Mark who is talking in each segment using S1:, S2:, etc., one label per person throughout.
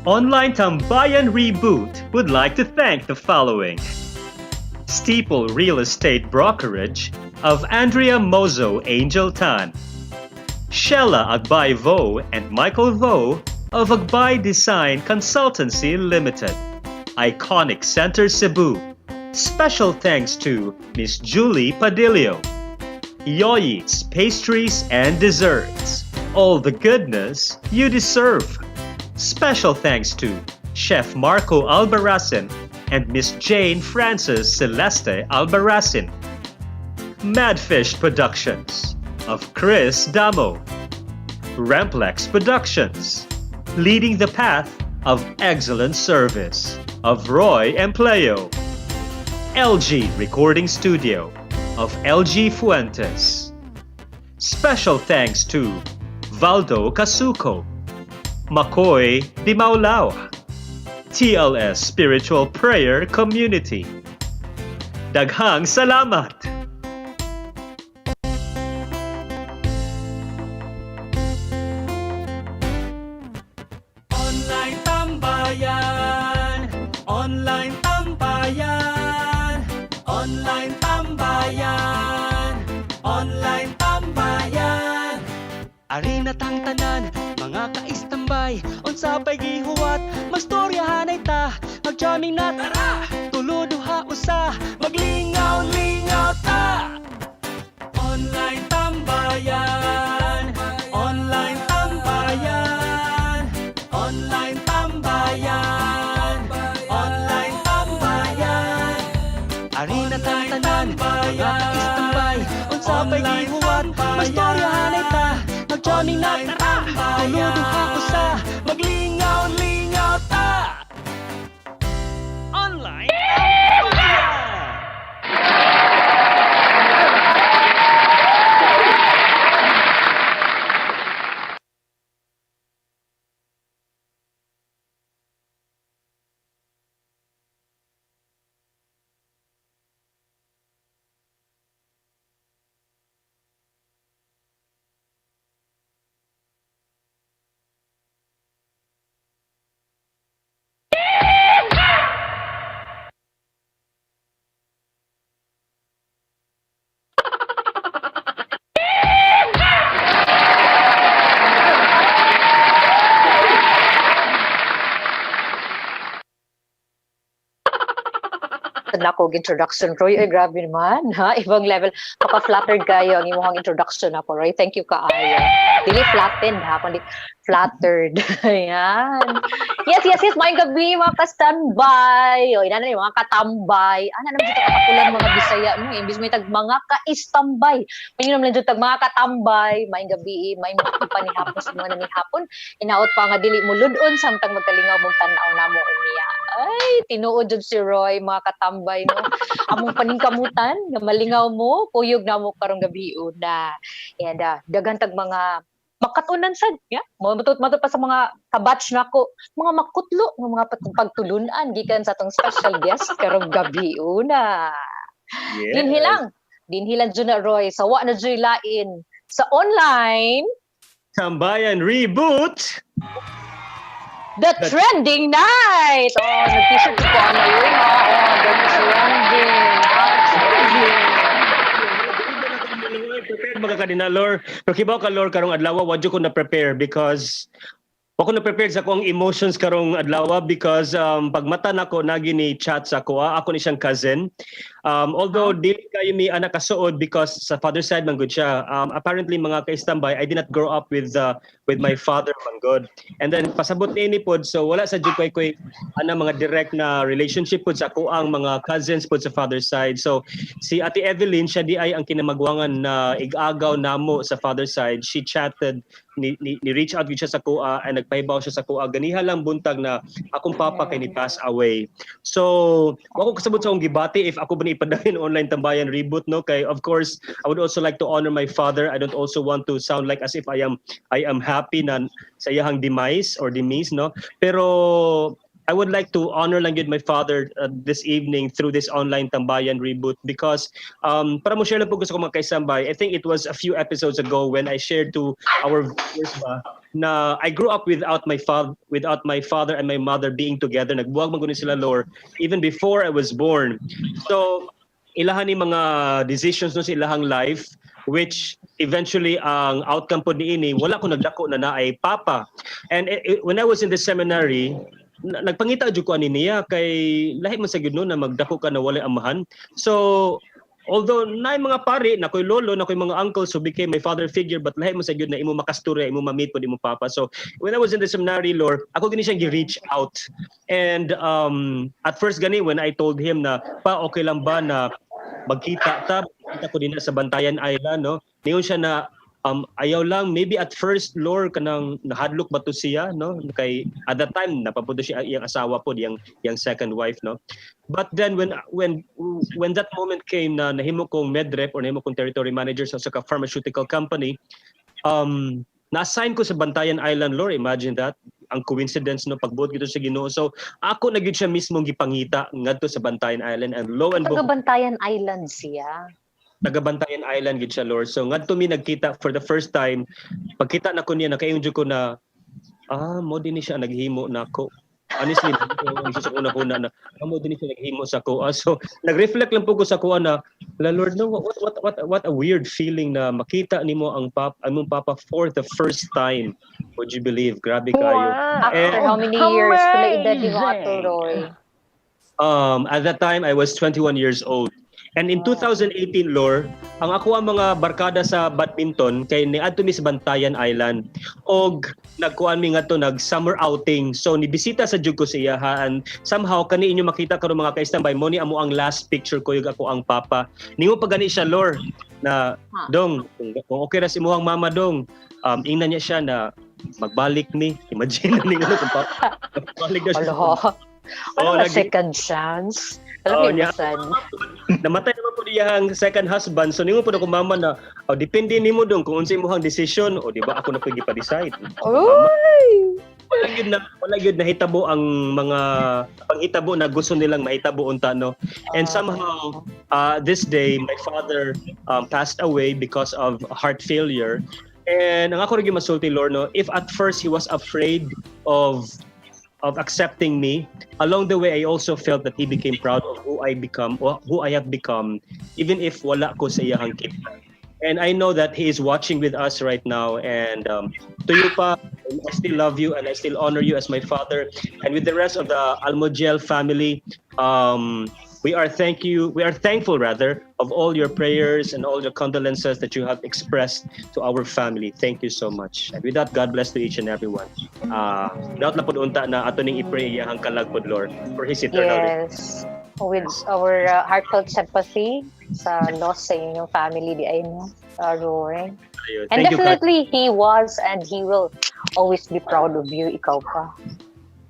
S1: Online Tambayan Reboot would like to thank the following. Steeple Real Estate Brokerage of Andrea Mozo Angel Tan, Shella Agbay Vo and Michael Vo of Agbay Design Consultancy Limited, Iconic Center Cebu. Special thanks to Miss Julie Padillo, Yoyi's Pastries and Desserts, all the goodness you deserve. Special thanks to Chef Marco Albarracin and Miss Jane Frances Celeste Albarracin. Madfish Productions of Chris Damo. Ramplex Productions, leading the path of excellent service of Roy Empleo. LG Recording Studio of LG Fuentes. Special thanks to Valdo Casuco, Makoy Di Maulao, TLS Spiritual Prayer Community. Daghang salamat!
S2: Online Tambayan, Online Tambayan, Online Tambayan, Online Tambayan. Ari na tang tanan, mga ka-istambay, unsa pa'y gihuwat, magstoryahan ay ta, magjamming na tara, tuluduha usa, maglingaw-lingaw ta. Online Tambayan, Online Tambayan, Online Tambayan, Online Tambayan. Ari na tang tanan, mga ka-istambay, unsa pa'y gihuwat, magstoryahan ay ta, magjamming na tara, tuluduha usa, maglingaw-lingaw ta. Online Tambayan.
S3: Nako introduction Roy, ay grabe naman ha, ibang level, maka-flattered kayo ang imong introduction ako Roy, thank you kaayo, dili flattened ha, kundi flattered. Ayan, yes, maayong gabi mga ka-standby, o ina na mga katambay, ana naman dito kapakulan mga Bisaya no, imbis may tag mga ka-istambay, may naman dito tag mga katambay, maayong gabi, may mga panihapon sa mga nanihapon, inaot pa nga dili mo ludon samtang magkalingaw mong tan-aw namo umiya. Ay, tinuod jud si Roy, mga katambay, no? Among paningkamutan, nga malingaw mo, puyog na mo karong gabi una. And dagantag mga makatunan sad, ya? Matut pa sa mga kabatch nako, mga makutlo, mga pagtulunan gikan sa atong special guest karong gabi una.
S1: Yes.
S3: Dinhilang jud na Roy, sawa na jud lain sa online
S1: Tambayan Reboot!
S3: The Trending Night! Oh, nag-t-shirt ko ano yun, ha? Oh, the Trending.
S1: Prepared mga kanina, Lord. Pero kibaw ka, Lord, karong adlaw, wadyo ko na-prepare because ako na-prepared sa akong emotions karong adlaw because pagmata nako nagi ni chat sa ako, ako ni siyang cousin. Although dili kayo mi anak kasuod because sa father side man good siya. Apparently mga ka-istambay, I did not grow up with my father man good. And then pasabot ni pod, so wala sa jud koy ana mga direct na relationship pod sa ako ang mga cousins pod sa father side. So si Ate Evelyn siya di ay ang kinamagwangan na igagaw namo sa father side. She chatted ni reach out siya sa kuha and nagpahibaw siya sa kuha ganiha lang buntag na akong papa kay ni pass away. So ako kasabot sa akong gibati if ako ba ni ipadayon online Tambayan Reboot no, kay of course I would also like to honor my father. I don't also want to sound like as if I am happy na sa iyang demise or demise no, pero I would like to honor lang yun my father this evening through this online Tambayan reboot because para mo share lang po gusto ko mga kaistambay. I think it was a few episodes ago when I shared to our viewers ba na I grew up without my father and my mother being together. Nagbuwag man guni sila Lord even before I was born. So ilahan ni mga decisions no sa ilahang life which eventually ang outcome po niini wala ko nagdako na ay papa. And when I was in the seminary nagpangita jud ko ani niya kay lahi man sa gyud no na magdako ka na walay amahan. So although naay mga pari na koy lolo na koy mga uncle so became my father figure but lahi man sa gyud na imo makasturya imo ma-meet pod imo papa. So when I was in the seminary Lord ako gani siyang gi-reach out. And at first gani when I told him na pa okay lang ba na magkita ko din sa Bantayan Island no. Niyon siya na ayaw lang maybe at first Lord kanang nahadlok ba to siya no kay at that time napapudo siya iyang asawa po yang second wife no. But then when that moment came na nahimo kong medrep or nahimo kong territory manager sa pharmaceutical company na-assign ko sa Bantayan Island Lord, imagine that ang coincidence no pagbuot gito sa Ginoo. So ako na gyud siya mismo gipangita ngadto sa Bantayan Island and lo and behold
S3: Bantayan Island siya.
S1: Taga-Bantayan Island gid siya Lord. So ngadto mi nagkita for the first time. Pagkita na ko niya nakaingon ko na mo din ni siya naghimo nako. Honestly, sa una na mo din ni siya naghimo sa ko. So nag-reflect lang po ko sa kuha na Lord no what a weird feeling na makita nimo ang among papa for the first time. Would you believe? Grabe kayo.
S3: After how many years kula edad ni Ato Roy?
S1: At that time I was 21 years old. And in 2018, Lord, ang ako ang mga barkada sa badminton kay niadto mi sa Bantayan Island og nagkuan mi ngadto nag summer outing. So nibisita sa jud ko siya ha and somehow kani inyo makita karon mga kaistambay mo ni amo ang last picture ko yung ako ang papa. Ningo pa gani siya Lord na dong kung okay ra si imong mama dong ingnan niya siya na magbalik ni. Imagine ningo kung papa magbalik na siya.
S3: Second chance. Alam mo san.
S1: Namatay naman po diyang second husband. So nimo po na mama na depende nimo dong kung unsay imong decision o di ba ako na pwede pa-decide.
S3: Oy!
S1: Wala gyud nahitabo ang mga panghitabo na gusto nilang mahitabo unta no. And somehow this day my father passed away because of heart failure. And ang ako rin masulti Lord no, if at first he was afraid of accepting me, along the way I also felt that he became proud of who I have become, even if wala ko sa iyang kita. And I know that he is watching with us right now. And to you pa, I still love you and I still honor you as my father. And with the rest of the Almogel family, we are thankful rather of all your prayers and all your condolences that you have expressed to our family. Thank you so much. And with that, God bless to each and everyone. Daot na pud unta na ato ning i-pray iyang kalagpod Lord for his eternal
S3: Yes. With our heartfelt sympathy sa loss sa inyong family di ay no. Roy. And
S1: Thank
S3: definitely he was and he will always be proud of you, ikaw pa.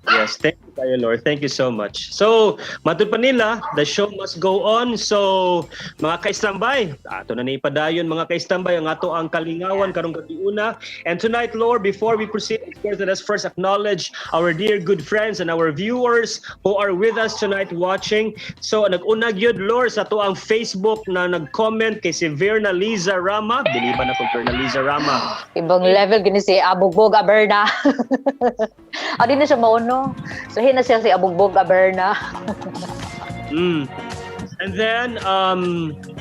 S1: Yes, thank you kayo, Lord. Thank you so much. So, matud pa nila, the show must go on. So, mga kaistambay, ato na ipadayon mga kaistambay ang ato ang kalingawan karong gabi-una. And tonight, Lord, before we proceed, of course, let us first acknowledge our dear good friends and our viewers who are with us tonight watching. So, nag-unag yun, Lord, sa ato ang Facebook na nag-comment kay si Verna Liza Rama. Biliban ako, Verna Liza Rama.
S3: Ibang level gini si Abugbog Aberna. Di na siya mauno. Lahi na siya si Abugbog Aberna.
S1: And then,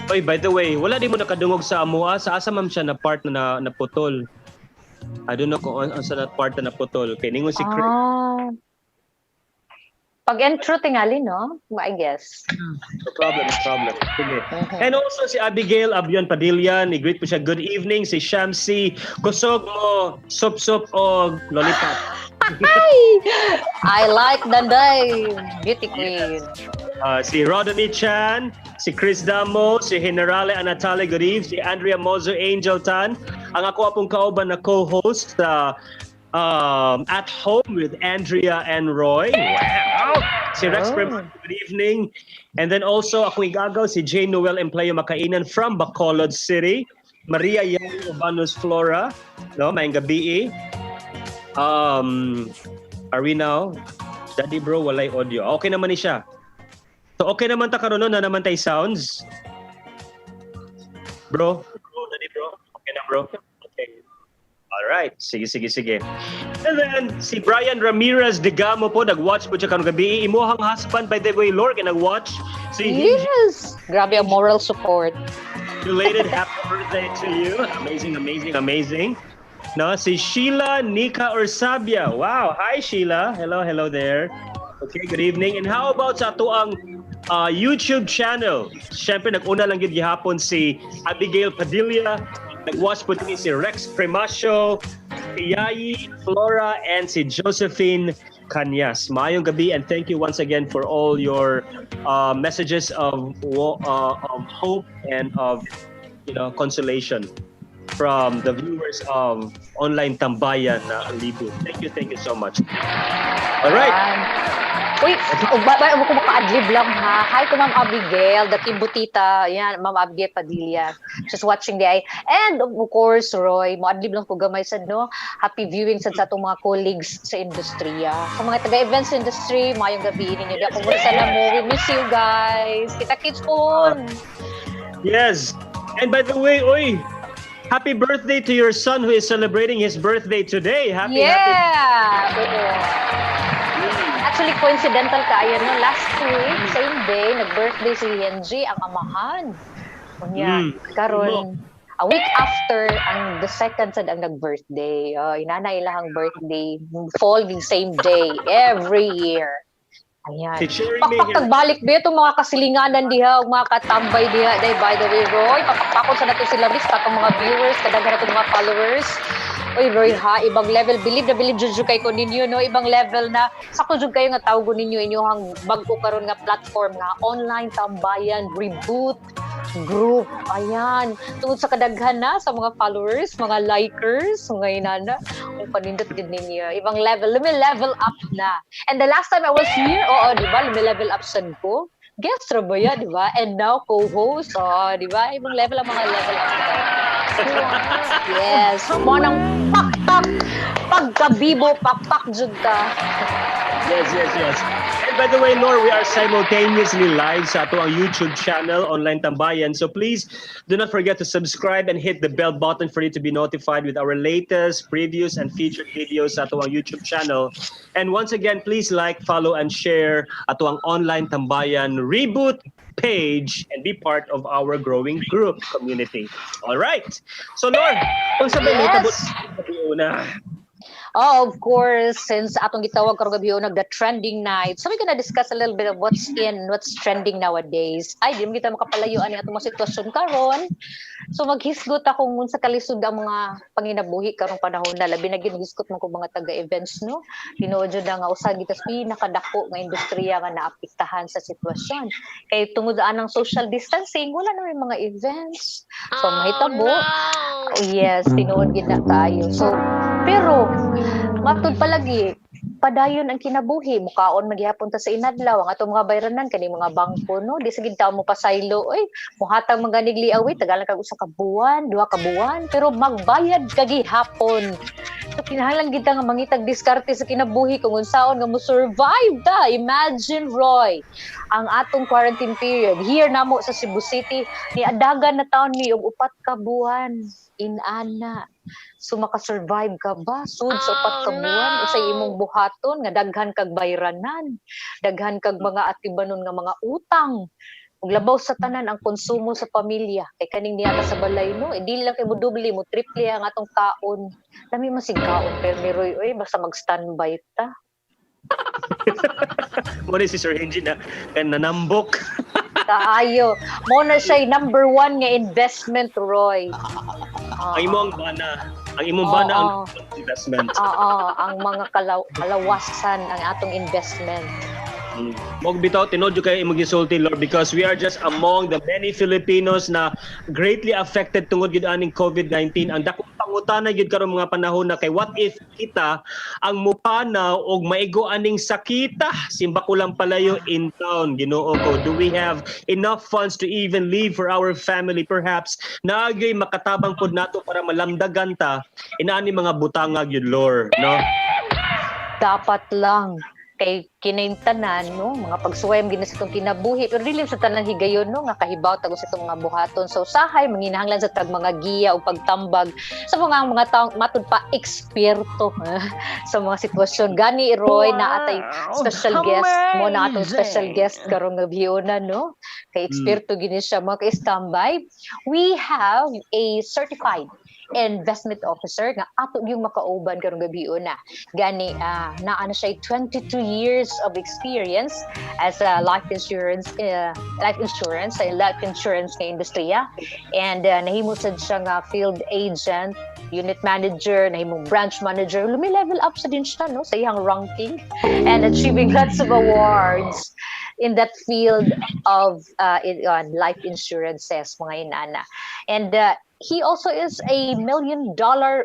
S1: by the way, wala di mo nakadungog sa amoa. Sa asa ma'am siya na part na naputol. I don't know kung sa na part na naputol. Kaya ningon si Chris.
S3: Pag-intro tingali, no? I guess.
S1: No problem. Sige. And also si Abigail Abion Padilla, ni-greet po siya, good evening. Si Shamsi, kusog mo, sup-sup o lollipop.
S3: I like Danday, beauty queen.
S1: Si Rodney Chan, si Chris Damo, si Generale Anatale Gariv, si Andrea Mozo Angel Tan, ang ako apong kauban na co-host sa At Home with Andrea and Roy. Wow! Si Rex Prem, good evening. And then also akong igagaw si Jane Noel Empleo Makainan from Bacolod City. Maria Yang Obanos Flora, no, maayong gabi. Are we now? Daddy bro, walay audio. Okay naman ni siya. So okay naman ta karon no na naman tay sounds. Bro, daddy bro. Okay na bro. Okay. All right. Sige. And then si Brian Ramirez de Gamo po nag-watch po siya kanong gabi. Imuhang husband by the way, Lord, nag-watch. Si
S3: Yes! Grabe ang moral support.
S1: Belated happy birthday to you. Amazing. No, si Sheila Nika Orsabia. Wow, hi Sheila. Hello there. Okay, good evening. And how about sa ato ang YouTube channel? Siyempre, nag-una lang yun gihapon si Abigail Padilla. Nag-watch po din si Rex Primasio, si Yayi Flora, and si Josephine Kanyas. Maayong gabi and thank you once again for all your messages of hope and of consolation from the viewers of Online Tambayan na Reboot. Thank you so much. All right.
S3: Uy, mo ko maka-adlib lang ha. Hi to Ma'am Abigail, the Kibutita. Yan, Ma'am Abigail Padilla. Just watching the eye. And of course, Roy, mo-adlib lang ko gamay sa no. Happy viewing sa atong mga colleagues sa industriya. Sa mga taga-events industry, mayong gabi ninyo. Di ako muna sa mo. We miss you guys. Kita-kits po.
S1: Yes. And by the way, happy birthday to your son who is celebrating his birthday today. Happy.
S3: Actually, coincidental kayo, no? Last week, same day, nag-birthday si Yenji, ang amahan. Karon, a week after, the second sad ang nag-birthday. Inana ilang birthday, fall the same day, every year. Ayan. Pagbalik ba itong mga kasilinganan diha, mga katambay diha, by the way, Roy, papakpakon sa nato sila, list, katong mga viewers, kadaghan nato mga followers. Oy, Roy ha, ibang level, believe jud kay ko ninyo, no? Ibang level na, sakto jud kayo nga tawag ninyo, inyong bago karon nga platform nga, Online Tambayan Reboot Group. Ayan, tungod sa kadaghan na, sa mga followers, mga likers, mga inana, kung panindot din ninyo, ibang level, level up na. And the last time I was here, di ba, level up sad ko. Guest Rabaya, di ba? And now co-host, di ba? Ibang level ang mga level up na. Yes, mo nang pakpak pagkabibo pakpak jud ka.
S1: Yes. And by the way, Lord, we are simultaneously live sa ato ang YouTube channel, Online Tambayan. So please do not forget to subscribe and hit the bell button for you to be notified with our latest previews and featured videos sa ato ang YouTube channel. And once again, please like, follow, and share ato ang Online Tambayan Reboot page and be part of our growing group community. All right. So Lord, kung sabihin mo una.
S3: Oh, of course, since atong gitawag karong gabi the trending night. So we're gonna discuss a little bit of what's trending nowadays. Ay, di mo kita makapalayo ani atong mga sitwasyon karon. So maghisgot ako ngun sa kalisod ang mga panginabuhi karong panahon na labi na ginhisgot man ko mga taga-events no. Tinuod jud nga usa gitas pinakadako nga industriya nga naapektahan sa sitwasyon. Kay tungod anang social distancing, wala na may mga events. So mahitabo. Yes, tinuod gid na tayo. So pero matud palagi padayon ang kinabuhi mukaon maghihapon ta sa inadlaw ang atong mga bayranan kani mga bangko no di sa gid tawo mo pasaylo oy muhatag maganig liawi tagalan kag usa ka buwan duha ka buwan pero magbayad kagihapon so kinahanglan gid ta nga mangitag diskarte sa kinabuhi kung unsaon nga mo survive ta. Imagine Roy ang atong quarantine period here namo sa Cebu City ni adagan na taon ni og 4 ka buwan inana. So makasurvive ka ba? Sud sa 4 ka buwan usay imong buhaton nga daghan kag bayranan, daghan kag mga atibanon nga mga utang. Ug labaw sa tanan ang konsumo sa pamilya. Kay kaning niya sa balay no, dili lang kay mo doble mo triple ang atong kaon. Lami man sig kaon pero ni Roy oy basta mag-standby ta.
S1: Mo ni si Sir Henry na nanambok.
S3: Kaayo. Mo na siya number 1 nga investment Roy.
S1: Ang imong bana. Ang imong bana ang investment.
S3: Ang mga kalawasan ang atong investment.
S1: Mog bitaw tinod kay imong gisulti Lord because we are just among the many Filipinos na greatly affected tungod gid aning COVID-19. Ang dakong pangutana gid karon mga panahon na kay what if kita ang mupana og maigo aning sakita simba ko lang palayo in town Ginoo ko, do we have enough funds to even leave for our family? Perhaps naagay makatabang pod nato para malamdagan ta inaani mga butangag yun Lord no.
S3: Dapat lang kay kinaintanan no mga pagsuwayam gina sa itong kinabuhi pero dili sa tanan higayon no nga kahibaw tagos sa itong mga buhaton so usahay manginahanglan sa tag mga giya o pagtambag sa mga taong matud pa eksperto sa mga sitwasyon gani Roy na atay special guest mo na atong special guest karong gabiona no kay eksperto gini siya mga ka-istambay we have a certified investment officer nga ato yung makauban karong gabiona gani naa na siya 22 years of experience as a life insurance nga industriya and nahimo sad siya nga field agent unit manager nahimong branch manager lumi-level up sa din siya no sa iyang ranking and achieving lots of awards in that field of life insurances mga inana and he also is a $1 million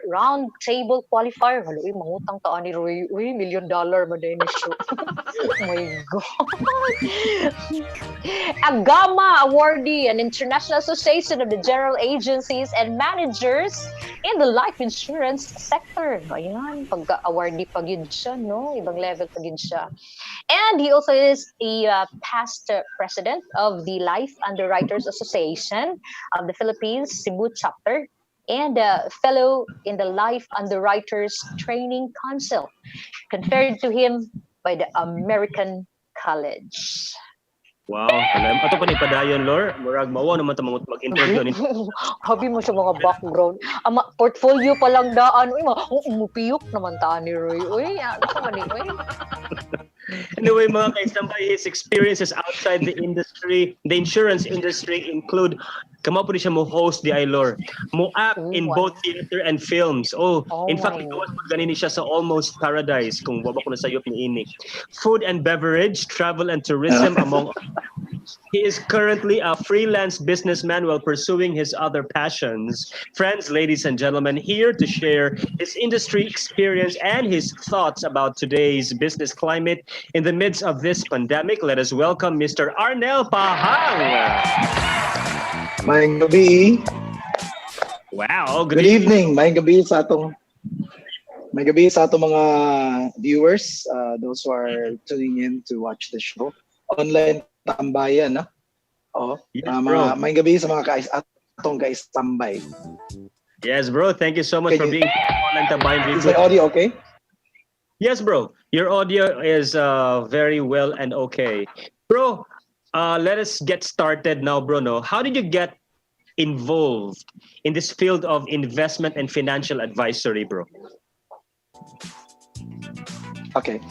S3: round table qualifier. Halo, mangutang taan ni Roy. Uy, $1 million man din siya. Oh my God. Agama awardee, an International Association of the General Agencies and Managers in the life insurance sector. Ayan, pagka-awardee pag yun siya, no? Ibang level pag yun siya. And he also is a past president of the Life Underwriters Association of the Philippines, Cebu chapter, and a fellow in the Life Underwriters Training Council, conferred to him by the American College.
S1: Wow, alam ato pa ni padayon Lor, murag mawa naman ta mag-interview ni.
S3: Habi mo sa mga background. Ama portfolio pa lang daan. Uy, umupiyok naman ta ni Roy. Uy, ano man ni Uy.
S1: Anyway, mga ka-istambay, his experiences outside the industry, the insurance industry include kamo po siya mo host di Lor. Mo act in both theater and films. In fact, ikaw po ganini siya sa Almost Paradise kung waba ko na sayop ni ini. Food and beverage, travel and tourism among He is currently a freelance businessman while pursuing his other passions. Friends, ladies and gentlemen, here to share his industry experience and his thoughts about today's business climate in the midst of this pandemic, let us welcome Mr. Arnel Pahang.
S4: Maayong gabi.
S1: Wow,
S4: Good evening. Maayong gabi sa atong mga viewers, those who are tuning in to watch the show. Online tambayan, no?
S1: Yes, bro.
S4: Maayong gabi sa mga atong ka-istambay.
S1: Yes, bro. Thank you so much for being online tambayan.
S4: Is my audio okay?
S1: Yes, bro. Your audio is very well and okay. Bro, let us get started now, bro. No? How did you get involved in this field of investment and financial advisory, bro?
S4: Okay.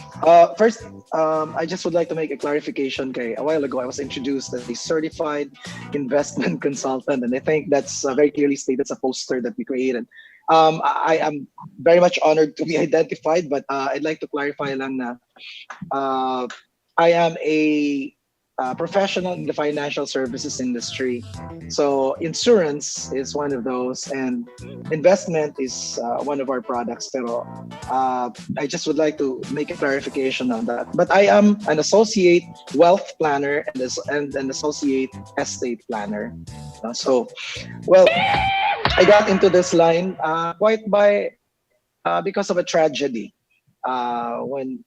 S4: First, I just would like to make a clarification. Okay, a while ago, I was introduced as a certified investment consultant, and I think that's very clearly stated as a poster that we created. I am very much honored to be identified, but I'd like to clarify lang na I am a professional in the financial services industry. So insurance is one of those, and investment is one of our products. Pero I just would like to make a clarification on that. But I am an associate wealth planner and an associate estate planner. So, well, I got into this line quite because of a tragedy. When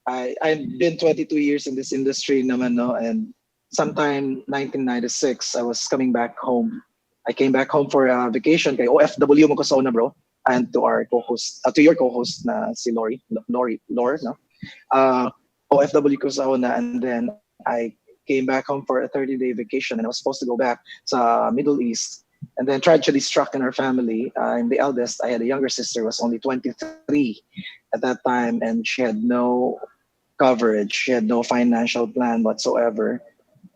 S4: I've been 22 years in this industry naman, no, and sometime 1996 I was coming back home. I came back home for a vacation kay OFW mo ko sa una, bro, and to our co-host, to your co-host na si Lore, no. OFW ko sa una, and then I came back home for a 30-day vacation, and I was supposed to go back sa Middle East. And then tragedy struck in our family. I'm the eldest. I had a younger sister who was only 23 at that time, and she had no coverage. She had no financial plan whatsoever.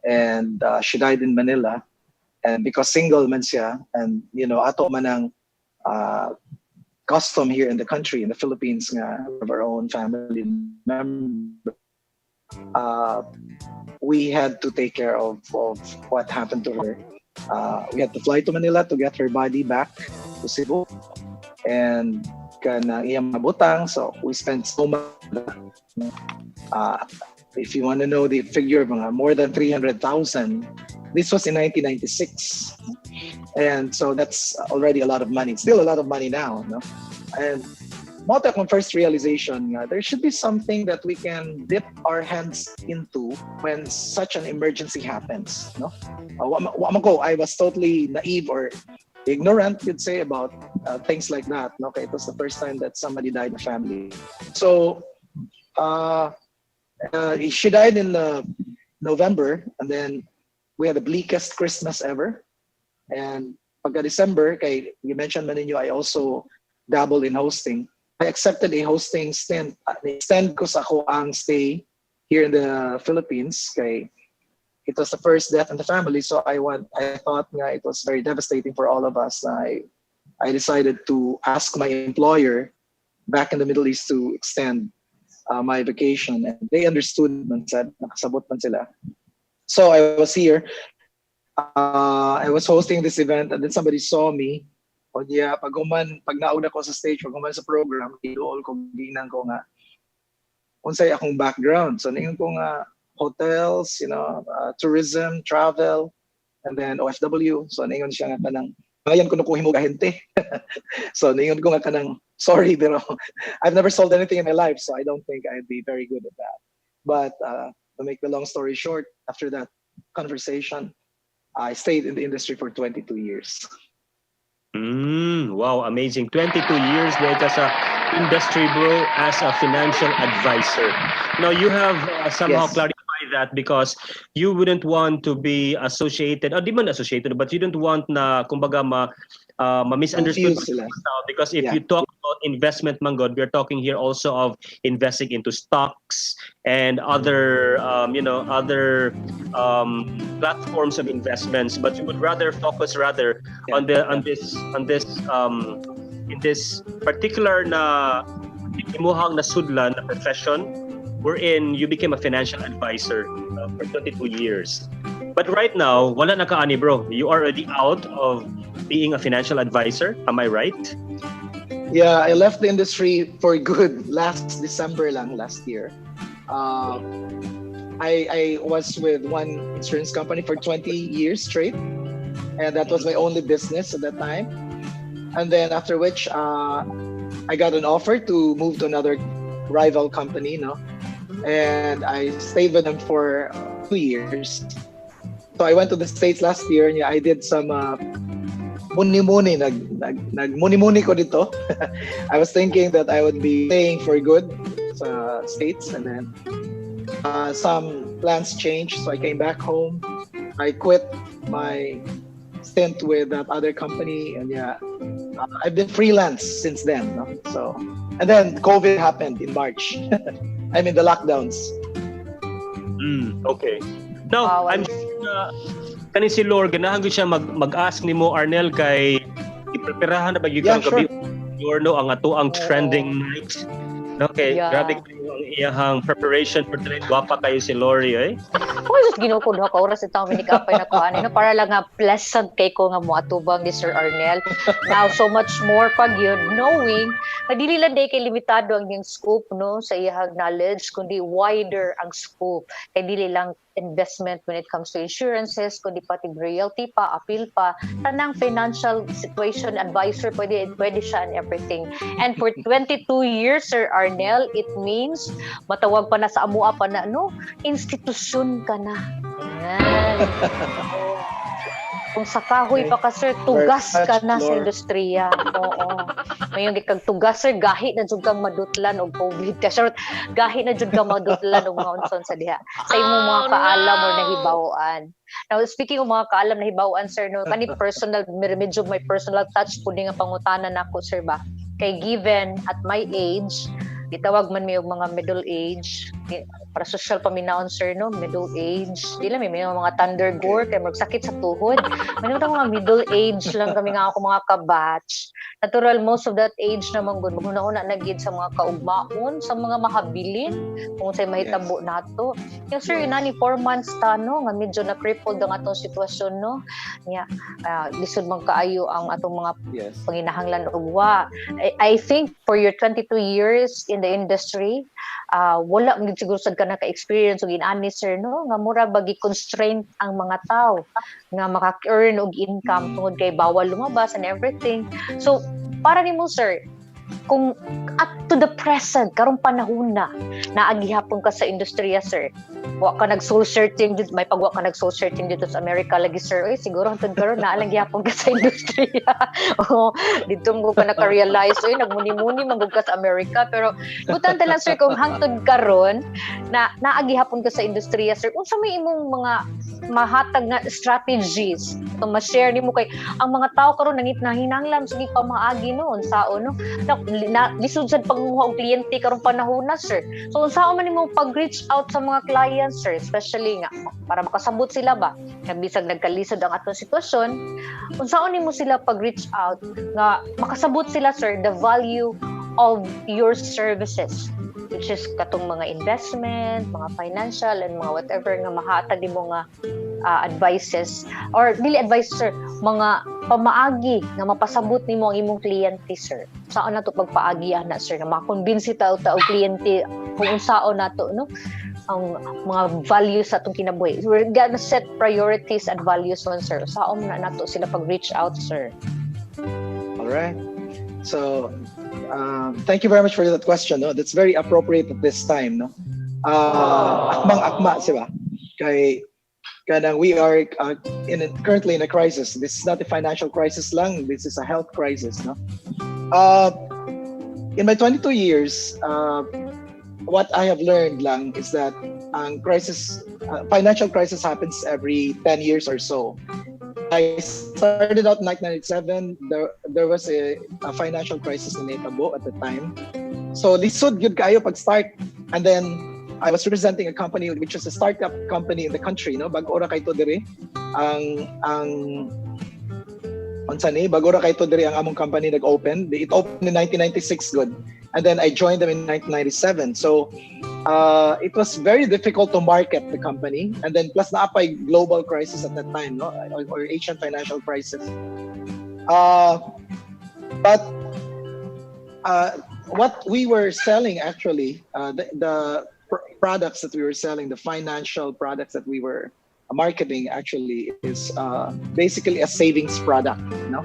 S4: And she died in Manila. And because single man siya, and ato man ang custom here in the country, in the Philippines, nga, of our own family member, we had to take care of what happened to her. We had to fly to Manila to get her body back to Cebu, and iyang mabutang. So we spent so much. If you want to know the figure, more than 300,000. This was in 1996, and so that's already a lot of money. It's still a lot of money now, no? And mo ta akong first realization nga, there should be something that we can dip our hands into when such an emergency happens, no? I was totally naive or ignorant, you'd say, about things like that. Okay, it was the first time that somebody died in the family. So she died in November, and then we had the bleakest Christmas ever. And pagka December, kay you mentioned man ninyo, I also dabble in hosting. I accepted a hosting stint. Extend ko sa ako ang stay here in the Philippines. Kay it was the first death in the family, so I thought nga it was very devastating for all of us. I decided to ask my employer back in the Middle East to extend my vacation, and they understood and said nakasabot man sila. So I was here. I was hosting this event, and then somebody saw me. O yeah, pag nauna ko sa stage, pag sa program, idool ko, ginang ko nga unsay akong background. So ningon ko nga hotels, tourism, travel, and then OFW. So ningon siya nga kanang ngayon ko na kung himo gahente. So ningon ko nga kanang sorry, pero I've never sold anything in my life, so I don't think I'd be very good at that. But to make the long story short, after that conversation, I stayed in the industry for 22 years.
S1: Wow, amazing. 22 years dahil ka sa industry, bro, as a financial advisor. Now, you have somehow
S4: Yes.
S1: clarified that because you wouldn't want to be associated, or di man associated, but you don't want na, kumbaga, ma-misunderstood
S4: Confused sila.
S1: because if
S4: Yeah.
S1: you talk about investment, Manggod, we're talking here also of investing into stocks and other other platforms of investments, but you would rather focus on this in this particular na imuhang nasudlan na profession wherein you became a financial advisor for 22 years. But right now, wala na ka ani, bro. You are already out of being a financial advisor. Am I right?
S4: Yeah, I left the industry for good last December last year. I was with one insurance company for 20 years straight, and that was my only business at that time. And then after which, I got an offer to move to another rival company, and I stayed with them for 2 years. So I went to the States last year, and I did some muni-muni, nag-muni-muni ko dito. I was thinking that I would be staying for good sa States, and then some plans changed, so I came back home. I quit my stint with that other company, and I've been freelance since then. So, and then COVID happened in March. I mean the lockdowns.
S1: Okay. Now, I'm kani si Lord ganahan gyud siya mag-ask nimo, Arnel, kay ipreparahan na ba gyud
S4: Yeah,
S1: kang gabi ang ato ang trending night. Okay,
S3: Yeah.
S1: grabe kayo ang iyahang preparation for tonight. Gwapa kayo si Lori, eh.
S3: Kung just ginukod ka oras ito ang minikapay na ko ano para lang nga pleasant kay ko nga mo atubang ni Sir Arnel. Now so much more pag yun knowing na dili lang day kay limitado ang iyang scope sa iyang knowledge kundi wider ang scope. Kay dili lang investment when it comes to insurances, kundi pati realty pa, appeal pa, tanang financial situation advisor, pwede siya and everything. And for 22 years, Sir Arnel, it means matawag pa na sa amua pa na, institusyon ka na. Yan. Kung sa kahoy pa ka, sir, tugas ka na sa industriya. Oo. Mayong gikag tugas, sir, gahi na jud kang madutlan og COVID. Sir, gahi na jud kang madutlan og mga unson sa diha. Sa imong mga kaalam or nahibawaan. Now, speaking of mga kaalam nahibawaan, sir, kani personal, medyo may personal touch po nga pangutanan nako, sir ba? Kay given at my age, gitawag man may mga middle age, para social paminaon, sir, middle age. Di lang, may mga thundergore, kaya magsakit sa tuhod. May mga middle age lang kami nga ako mga kabatch. Natural, most of that age naman good. Maguna-una nagid sa mga kaugmaon, sa mga mahabilin, kung sa'y mahitabo nato. Yung sir, inani 4 months nga medyo na-crippled ang atong sitwasyon, lisod man kaayo ang atong mga panginahanglan ugwa. I think for your 22 years in the industry, wala man siguro sad ka na ka-experience og inani, sir, nga mura bagi constraint ang mga tao nga maka-earn og income tungod kay bawal lumabas and everything. So para nimo, sir, kung up to the present, karong panahon na, naagihapon ka sa industriya, sir. Wa ka nag-soul searching dito, may pagwa ka nag-soul searching dito sa America lagi, sir. Siguro hantod karon naalagihapon ka sa industriya. Oo, dito mo ka naka-realize, nagmuni-muni manggod ka sa America. Pero butan lang, sir, kung hangtod karon na naagihapon ka sa industriya, sir, unsa may imong mga mahatag nga strategies to ma-share nimo kay ang mga tao karon nangit na hinanglam sige pa maagi noon sao no na lisod sad panguha og kliyente karong panahon na, sir. So unsa man nimo pag-reach out sa mga clients, sir, especially nga para makasabot sila ba nga bisag nagkalisod ang atong sitwasyon, unsaon nimo sila pag-reach out nga makasabot sila, sir, the value of your services, which is katong mga investment, mga financial, and mga whatever nga mahatag nimo nga advices, or dili advice, sir, mga pamaagi nga mapasabot nimo ang imong kliyente, sir. Saan na to pagpaagi ana, sir, nga makonbinsi ta og kliyente kung unsaon nato no ang mga values sa atong kinabuhi. We're gonna set priorities and values on, sir. Saan na nato sila pag-reach out, sir?
S4: All right. So, thank you very much for that question. No, that's very appropriate at this time. No, akmang-akma, siya. Kay kanang we are currently in a crisis. This is not a financial crisis lang. This is a health crisis. No, in my 22 years, what I have learned lang is that financial crisis happens every 10 years or so. I started out in 1997. There was a financial crisis in Etabo at the time. So lisod gyud kayo pag-start, and then I was representing a company which was a startup company in the country, no? Bag ora kay to dire ang unsa ni bag ora kay to dire ang among company nag-open. It opened in 1996 good. And then I joined them in 1997. So it was very difficult to market the company. And then plus naapay global crisis at that time, no? Or Asian financial crisis. But what we were selling actually, the products that we were selling, the financial products that we were marketing actually is basically a savings product. No,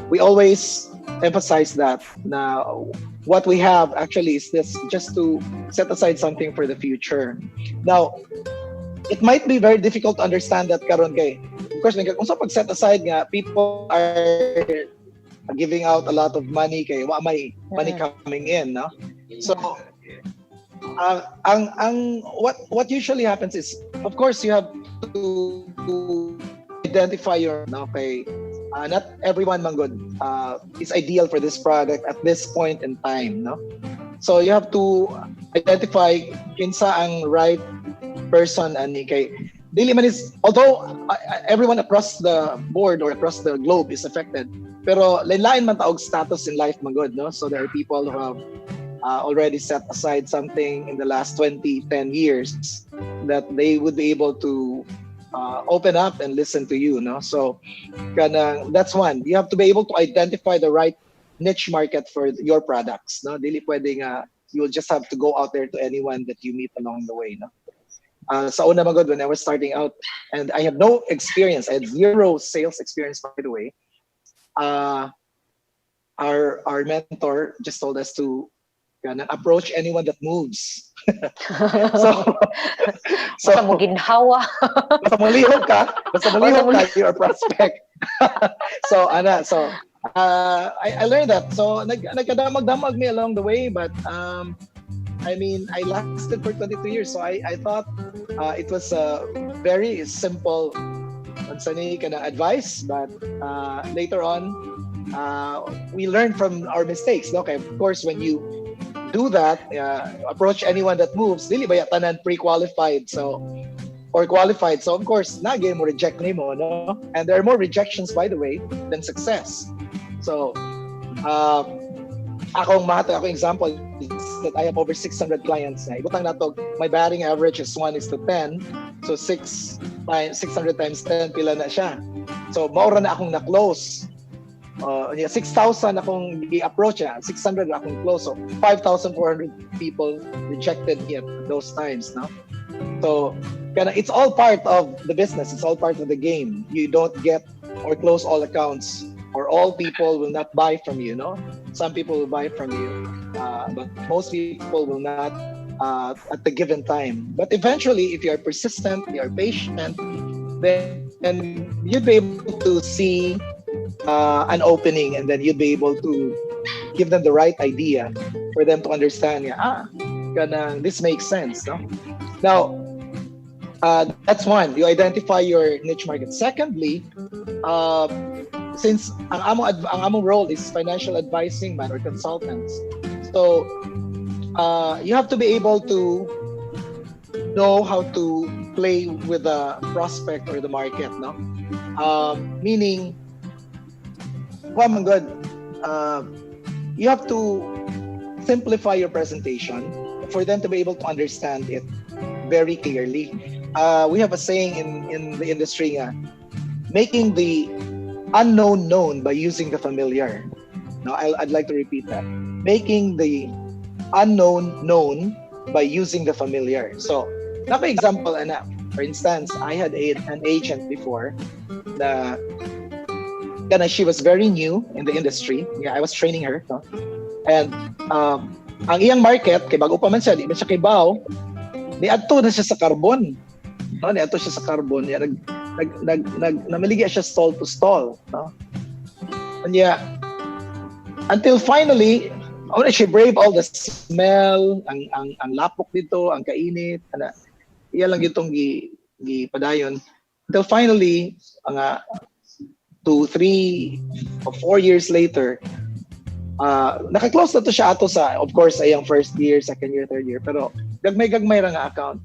S4: we always emphasize that now what we have actually is this just to set aside something for the future. Now, it might be very difficult to understand that karon kay. Of course, kung sa pag set aside nga, people are giving out a lot of money kay wa may money coming in, no? So what usually happens is, of course, you have to identify your not everyone manggod is ideal for this product at this point in time, no? So you have to identify kinsa ang right person ani kay dili man is, although everyone across the board or across the globe is affected, pero lain-lain man taog status in life manggod, no? So there are people who have already set aside something in the last 10 years that they would be able to open up and listen to you, no? So that's one. You have to be able to identify the right niche market for your products, no? Dili pwedeng you will just have to go out there to anyone that you meet along the way, no? Sa una magod, when I was starting out, and I had no experience, I had zero sales experience, by the way. Our mentor just told us to approach anyone that moves. so
S3: basta mo ginhawa.
S4: basta malihog ka, you're a prospect. I learned that. So nagkadamag-damag me along the way, but I mean, I lasted for 22 years. So I thought it was a very simple advice, but later on we learned from our mistakes. Okay, of course, when you do that, approach anyone that moves, dili ba tanan pre-qualified or qualified. So of course, nagay mo reject nimo, no? And there are more rejections, by the way, than success. So akong example is that I have over 600 clients na. Ibutang nato, my batting average is 1:10. So 600 times 10 pila na siya. So maura na akong na-close. 6,000 akong i-approach, 600 akong close. So 5,400 people rejected me at those times, no? So it's all part of the business. It's all part of the game. You don't get or close all accounts, or all people will not buy from you, no? some people will buy from you, but most people will not at the given time. But eventually, if you are persistent, you are patient, then you'd be able to see an opening, and then you'd be able to give them the right idea for them to understand. This makes sense, no? Now, that's one. You identify your niche market. Secondly, since ang among role is financial advising man or consultants, so you have to be able to know how to play with the prospect or the market, no? Meaning, well, my God, you have to simplify your presentation for them to be able to understand it very clearly. We have a saying in the industry, making the unknown known by using the familiar. Now, I'd like to repeat that. Making the unknown known by using the familiar. So, example, for instance, I had an agent before na she was very new in the industry. I was training her. No? And ang iyang market, kay bago pa man siya, di man siya kay Bao, niadto na siya sa carbon. No? Niadto siya sa carbon. Namaligya siya stall to stall. No? And until finally, she brave all the smell, ang lapok dito, ang kainit, iya lang itong gipadayon. Until finally, 2, 3, or 4 years later, naka-close na to siya ato sa, of course, ayang first year, second year, third year, pero gagmay ra nga account.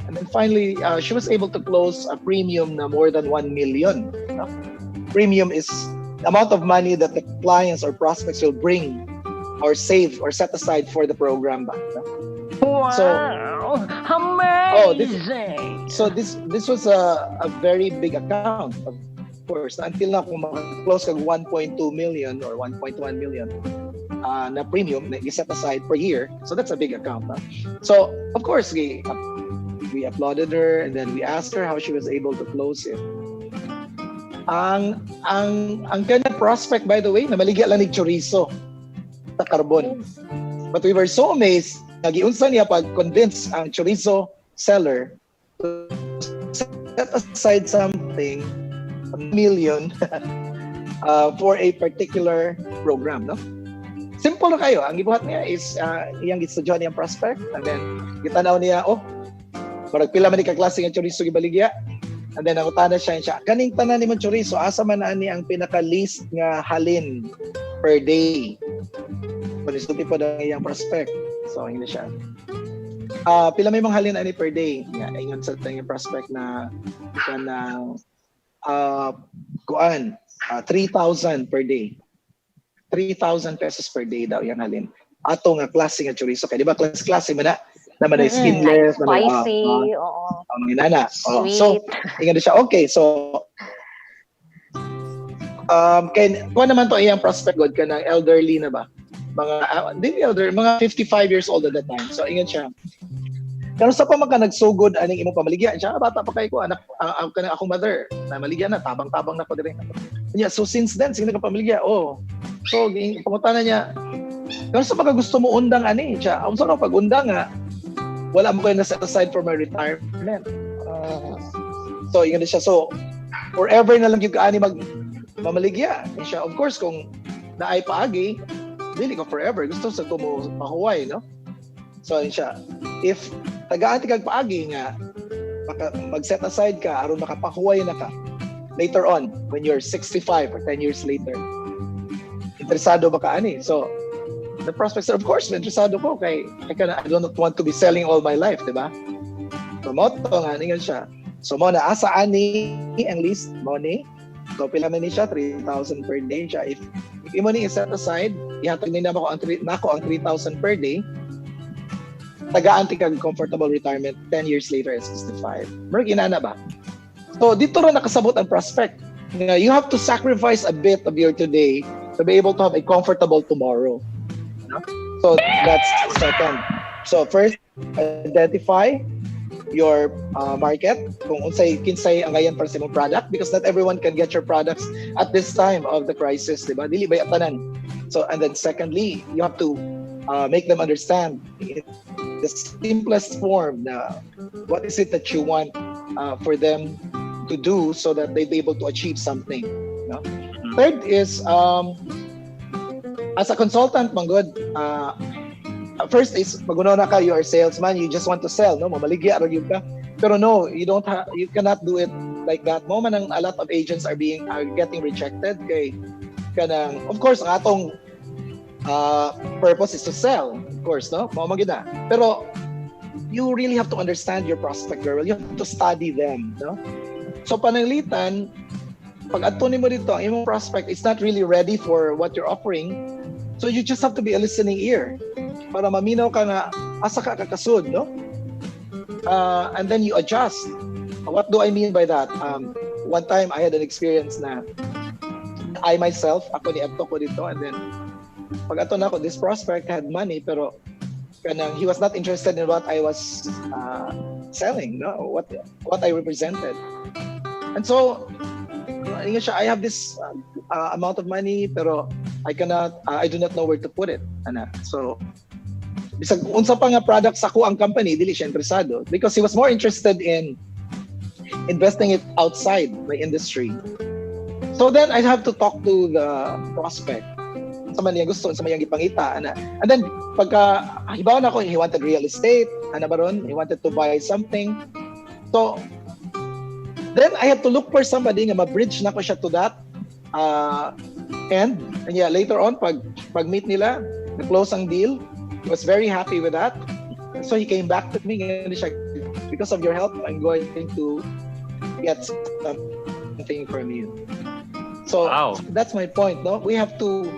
S4: And then finally, she was able to close a premium na more than 1 million. Premium is the amount of money that the clients or prospects will bring or save or set aside for the program.
S5: Wow!
S4: So,
S5: amazing!
S4: This was a very big account, of course. Until now, kung close kag 1.2 million or 1.1 million na premium na set aside per year, so that's a big account. So, of course, we applauded her, and then we asked her how she was able to close it. Ang kanya prospect, by the way, na maligya lang ni chorizo sa carbon. But we were so amazed, nagiunsa niya pag-convince ang chorizo seller to set aside something, 1 million, for a particular program, no? Simple na kayo. Ang ibuhat niya is iyang gistudyohan niyang prospect, and then gitanaw niya, marag pila man ni kaklase nga chorizo gibaligya, and then nangutana siya, kaning tanan ni mo chorizo, asa man ani ang pinaka-least nga halin per day. Panisulti po na iyang prospect. So, hindi siya. Pila may mga halin ani per day. Ingon sa iyang prospect na 3,000 per day. 3,000 pesos per day daw yung halin. Ato nga klase nga chorizo. Kaya di ba klase mo na? Naman na skinless.
S3: Spicy. Oo.
S4: Ang inana.
S3: Sweet.
S4: So, ingon siya. Okay, so kung naman to iyang prospect god ka ng elderly na ba? Mga 55 years old at that time. So, ingon siya. Kano sa pa maka nagsugod aning imong pamaligya? Siya, bata pa kay ko, anak, akong mother, na maligya na, tabang-tabang na ko dire. So, since then, sino ka pamaligya? So, pangutana niya, kano sa pagka gusto mo undang ani? Siya, ang sarap pag-undang nga, wala mo kayo na set aside for my retirement. So, ingon siya. So, forever na lang yung kaani mamaligya. Siya, of course, kung naay paagi, dili ko forever. Gusto sa ko mo pahuway, no? So, siya, if tagaan ti kag paagi nga mag-set aside ka aron makapahuway na ka later on when you're 65 or 10 years later, interesado ba ka ani? So, the prospect said, of course, interesado ko kay I don't want to be selling all my life, di ba? Promote to nga, ningan siya. So, mo na, asa ani ang least money? So, pila man ni siya, 3,000 per day siya. If imo ni set aside, ihatag ni nako ang 3,000 per day, tagaan ti kag comfortable retirement 10 years later at 65. Merg inana ba? So, dito rin nakasabot ang prospect. You have to sacrifice a bit of your today to be able to have a comfortable tomorrow. So, that's second. So, first, identify your market, kung kinsay ang ngayon para sa imong product, because not everyone can get your products at this time of the crisis, di ba? Dili ba tanan. So, and then secondly, you have to make them understand in the simplest form na what is it that you want for them to do so that they'll be able to achieve something. No? Third is, as a consultant, Manggod, first is, magunaw na ka, you are a salesman, you just want to sell, no? Mamaligya, aragyo ka. Pero no, you cannot do it like that. Mo man a lot of agents are getting rejected kay kanang, of course, ang atong purpose is to sell, of course, no? Mao man gyud na. Pero you really have to understand your prospect very well. You have to study them, no? So pananglitan, pag adto nimo dito, ang imong prospect is not really ready for what you're offering. So you just have to be a listening ear para maminaw ka nga asa ka kakasud, no? And then you adjust. What do I mean by that? One time I had an experience na I myself, ako ni adto ko dito, and then pag ato na ako, this prospect had money pero kanang he was not interested in what I was selling, no? What I represented. And so I have this amount of money pero I do not know where to put it. So bisag unsa pa nga products ako ang company dili siya interesado because he was more interested in investing it outside my industry. So then I have to talk to the prospect. Sa man niya gusto, sa man niyang ipangita. And then pagka hibaw na ako, he wanted real estate, baron, he wanted to buy something. So then I had to look for somebody nga ma-bridge na ko siya to that end. And yeah, later on pag meet nila, na-close ang deal. He was very happy with that. So he came back to me and siya, because of your help, I'm going to get something from you. So that's my point, no? We have to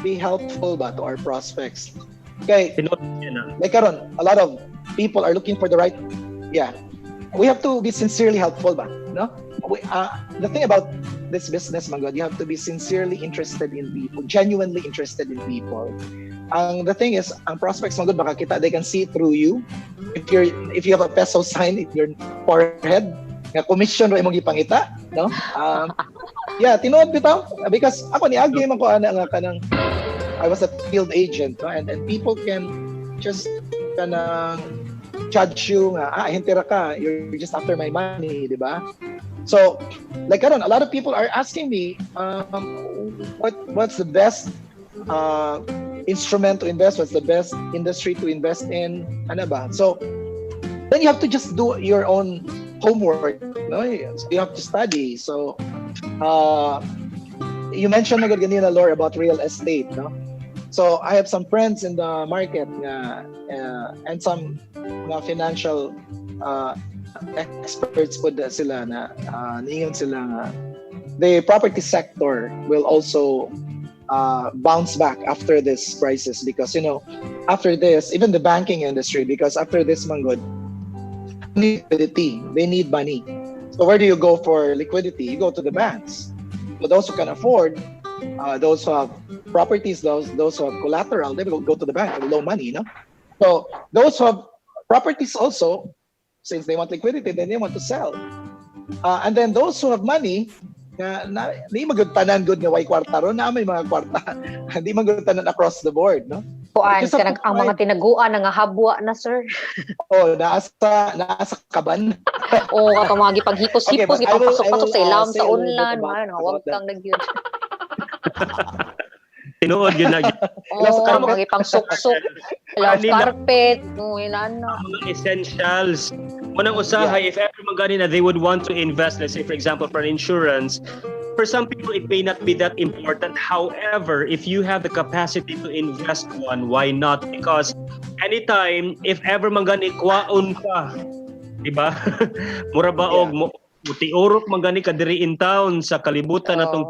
S4: be helpful to our prospects. Okay. Like karon, a lot of people are looking for the right. Yeah. We have to be sincerely helpful, no? The thing about this business, Manggod, you have to be sincerely interested in people, genuinely interested in people. The thing is, ang prospects, Manggod, makakita, they can see through you. If you have a peso sign in your forehead, nga commission ro imong gipangita, no? Yeah, tinuod bitaw because ako ni agi man ko nga kanang I was a field agent, no? and people can just kanang judge you nga hintira ka, you're just after my money, di ba? So like karon, a lot of people are asking me what's the best instrument to invest, what's the best industry to invest in, ba? So then you have to just do your own homework, no? So you have to study. So you mentioned na ganina, Laura, about real estate, no? So I have some friends in the market and some financial experts po sila na niingon sila nga the property sector will also bounce back after this crisis because after this, even the banking industry, because after this, Manggod, liquidity, they need money. So where do you go for liquidity? You go to the banks. So those who can afford, those who have properties, those who have collateral, they will go to the bank with low money, no? So those who have properties also, since they want liquidity, then they want to sell. And then those who have money, di magutanan good nga way kwarta ron na may mga kwarta. Di magutanan across the board, no?
S3: Kuan ang mga tinaguan nga habwa na, sir.
S4: Nasa kaban.
S3: Katong mga gipaghipos-hipos, gipapasok-pasok sa ilam sa online, wag kang nagyud.
S1: Tinuod yun na.
S3: Mga gipang-suksok, carpet, inana.
S1: Mga essentials. Unang usahay, if ever magani na they would want to invest, let's say for example for an insurance, for some people it may not be that important. However, if you have the capacity to invest one, why not? Because anytime, if ever magani kwaon ka, diba? Mura ba og tiurok magani ka diri in town sa kalibutan natong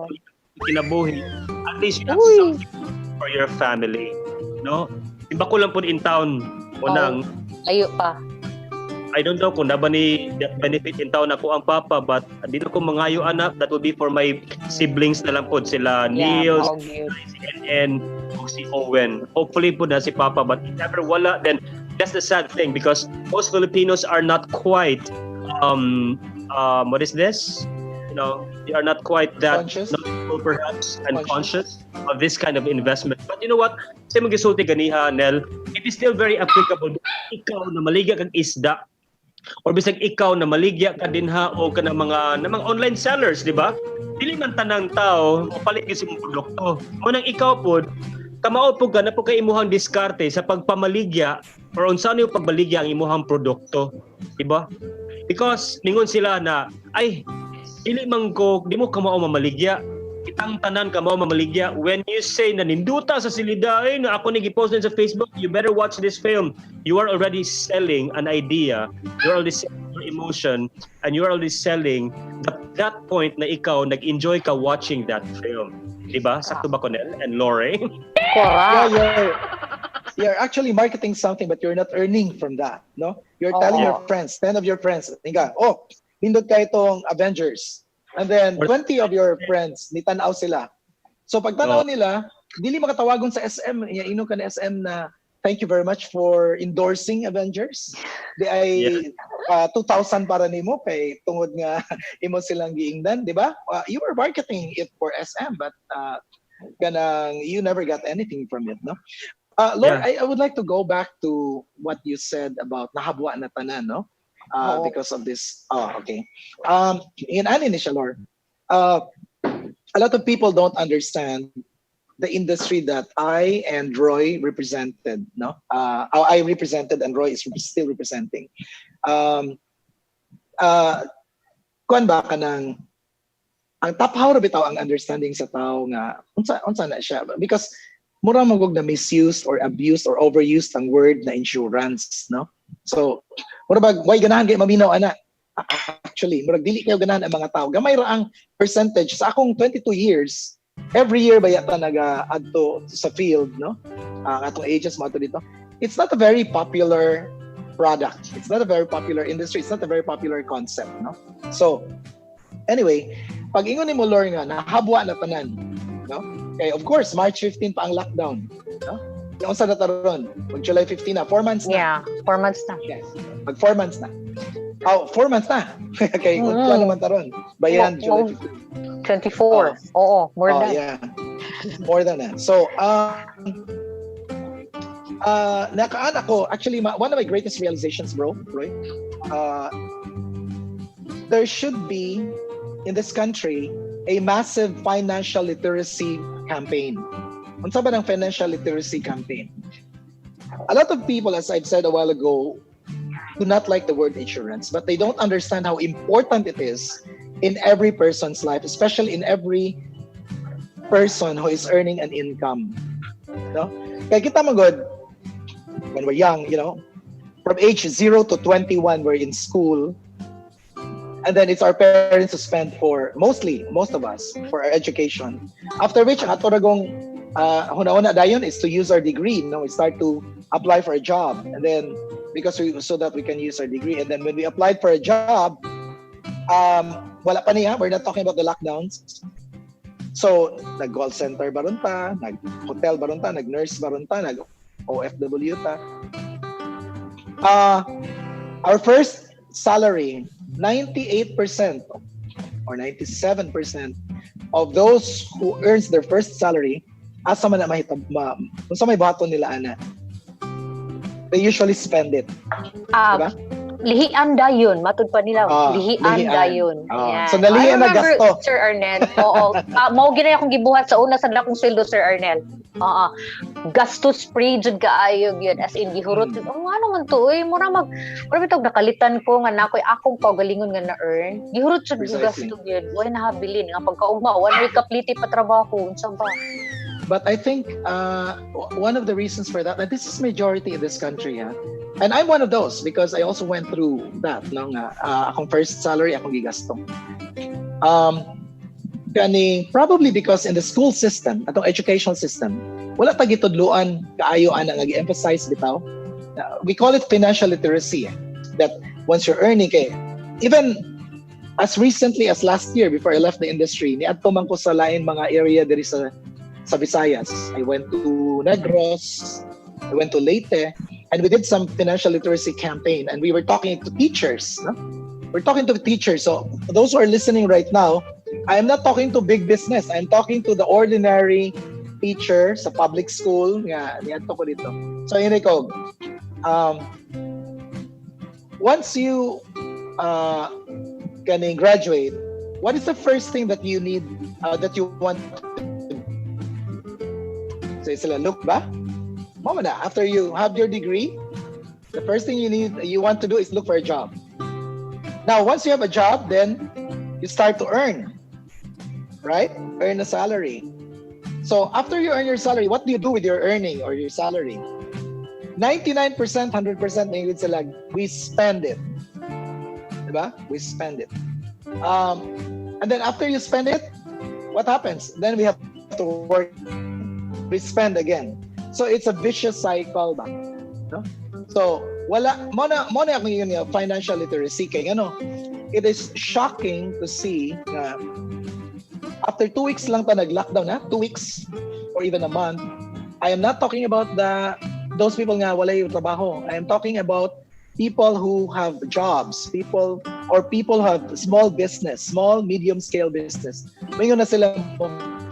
S1: kinabuhi. At least you have something for your family, no? Iba ko lang po in town unang
S3: ayo pa.
S1: I don't know kung naba ni benefit in town ako ang papa, but dito ko mangayo anak, that will be for my siblings na lang po, sila Neil, si NN, si Owen. Hopefully po na si papa, but if ever wala, then that's the sad thing because most Filipinos are not quite what is this? they are not quite that
S4: Conscious?
S1: knowledgeable perhaps and
S4: Conscious.
S1: conscious of this kind of investment. But you know what? Sa mga gisulti ganiha, Nel, it is still very applicable. Ikaw na maligya kang isda, or bisag ikaw na maligya ka dinha o ka ng mga online sellers, di ba? Dili man tanang tao mapalit gyud sa imong produkto. Munang ikaw pod kamao po ka na po kay imuhang diskarte sa pagpamaligya or unsa yung pagbaligya ang imuhang produkto, di ba? Because ningon sila na ay dili man ko di mo kamao mamaligya. Itang tanan kamao mamaligya. When you say na ninduta sa silida ay na ako ni gipost sa Facebook, you better watch this film. You are already selling an idea. You are already selling your emotion and you are already selling that point na ikaw nag-enjoy ka watching that film. Diba? Sakto ba, Conel and Lore?
S3: Correct.
S4: You're actually marketing something, but you're not earning from that, no? You're telling your friends, 10 of your friends, pindot ka itong Avengers. And then 20 of your friends, nitanaw sila. So pag tanaw nila, dili makatawagon sa SM, ino ka na SM na thank you very much for endorsing Avengers. Di ay 2,000 para nimo kay tungod nga imo silang giingdan, di ba? You were marketing it for SM, but kanang you never got anything from it, no? Lord, I would like to go back to what you said about nahabwa na tanan, no? Because of this. Okay. In ani ni siya, Lord. A lot of people don't understand the industry that I and Roy represented, no? I represented and Roy is still representing. Kuan ba kanang ang taphaw ra bitaw ang understanding sa tao nga unsa na siya, because mura magog na misused or abused or overused ang word na insurance, no? So mura ba why ganahan kay maminaw ana? Actually mura dili kayo ganahan ang mga tao. Gamay ra ang percentage sa akong 22 years. Every year ba yata naga-adto sa field, no? Atong agents mo dito. It's not a very popular product. It's not a very popular industry. It's not a very popular concept, no? So, anyway, pag ingon ni mo, Lord, nga, nahabwa na tanan, no? Okay, of course, March 15 pa ang lockdown, no? Yung sa nataron, mag July 15 na, 4 months na.
S3: Yeah, 4 months na.
S4: Yes, mag 4 months na. 4 months na. Okay, kung naman taron. Bayan, July 15.
S3: 24. Oo, more than.
S4: Yeah. More than that. So, nakaan ako, actually, one of my greatest realizations, Roy, there should be, in this country, a massive financial literacy campaign. Unsa ba ng financial literacy campaign? A lot of people, as I've said a while ago, do not like the word insurance, but they don't understand how important it is in every person's life, especially in every person who is earning an income. No? Kaya kita magod, when we're young, from age 0 to 21, we're in school. And then it's our parents who spend most of us, for our education. After which, ang atoragong huna-huna dayon is to use our degree. We start to apply for a job. And then, so that we can use our degree. And then when we applied for a job, wala pa niya, we're not talking about the lockdowns. So, nag-call center baron ta, nag-hotel baron ta, nag-nurse baron ta, nag-OFW ta. Our first salary, 98% or 97% of those who earns their first salary, asa man na kung sa may baton nila ana, they usually spend it. Diba?
S3: Lihian dayon, matud pa nila, lihian dayon.
S4: So nalihian na gasto.
S3: Sir Arnel, oo. Mao gina akong gibuhat sa una sa dakong sweldo, Sir Arnel. Gastos free jud kaayo gyud, as in gihurot. Ano man to mura bitog nakalitan ko nga nakoy akong kaugalingon nga na-earn. Gihurot jud gasto gyud. Way nahabilin nga pagkaugma, one week kapliti pa trabaho, unsa ba?
S4: But I think one of the reasons for that, and this is majority in this country, and I'm one of those because I also went through that. Akong first salary, akong gigasto. Probably because in the school system, atong educational system, wala ta gitudluan kaayo ana nga gi-emphasize bitaw. We call it financial literacy. That once you're earning, even as recently as last year, before I left the industry, niadto man ko sa lain mga area diri sa Visayas. I went to Negros, I went to Leyte, and we did some financial literacy campaign, and we were talking to teachers, no? We're talking to the teachers. So those who are listening right now, I am not talking to big business. I'm talking to the ordinary teacher sa public school. Yan to ko dito. So yun ko. Once you can graduate, what is the first thing that you need, that you want to do? So sila, look ba? Mama na, after you have your degree, the first thing you want to do is look for a job. Now, once you have a job, then you start to earn, right? Earn a salary. So after you earn your salary, what do you do with your earning or your salary? 99%, 100% ngayon sila, we spend it. Diba? We spend it. And then after you spend it, what happens? Then we have to work. We spend again. So it's a vicious cycle ba? No? So wala mona ako yun financial literacy kay it is shocking to see na after 2 weeks lang ta nag-lockdown 2 weeks or even a month. I am not talking about those people nga wala yung trabaho. I am talking about people who have jobs, people who have small business, small medium scale business. Ngayon na sila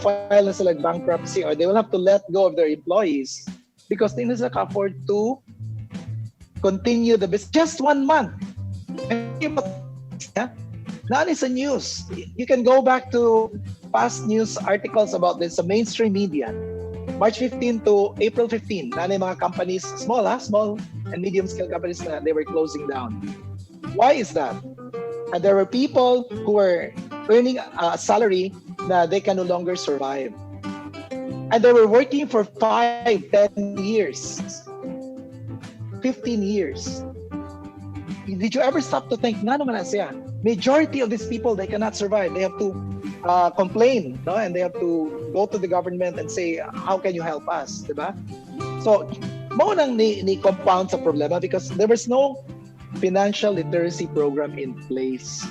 S4: file na sila bankruptcy, or they will have to let go of their employees because they can't afford to continue the business. Just 1 month. That is a news. You can go back to past news articles about this, the mainstream media. March 15 to April 15, mga companies, small and medium scale companies na they were closing down. Why is that? And there were people who were earning a salary that they can no longer survive. And they were working for 5, 10 years. 15 years. Did you ever stop to think, nga naman na siya? Majority of these people, they cannot survive. They have to complain, no? And they have to go to the government and say, how can you help us? Diba? So, mo nang ni compound sa problema because there was no financial literacy program in place.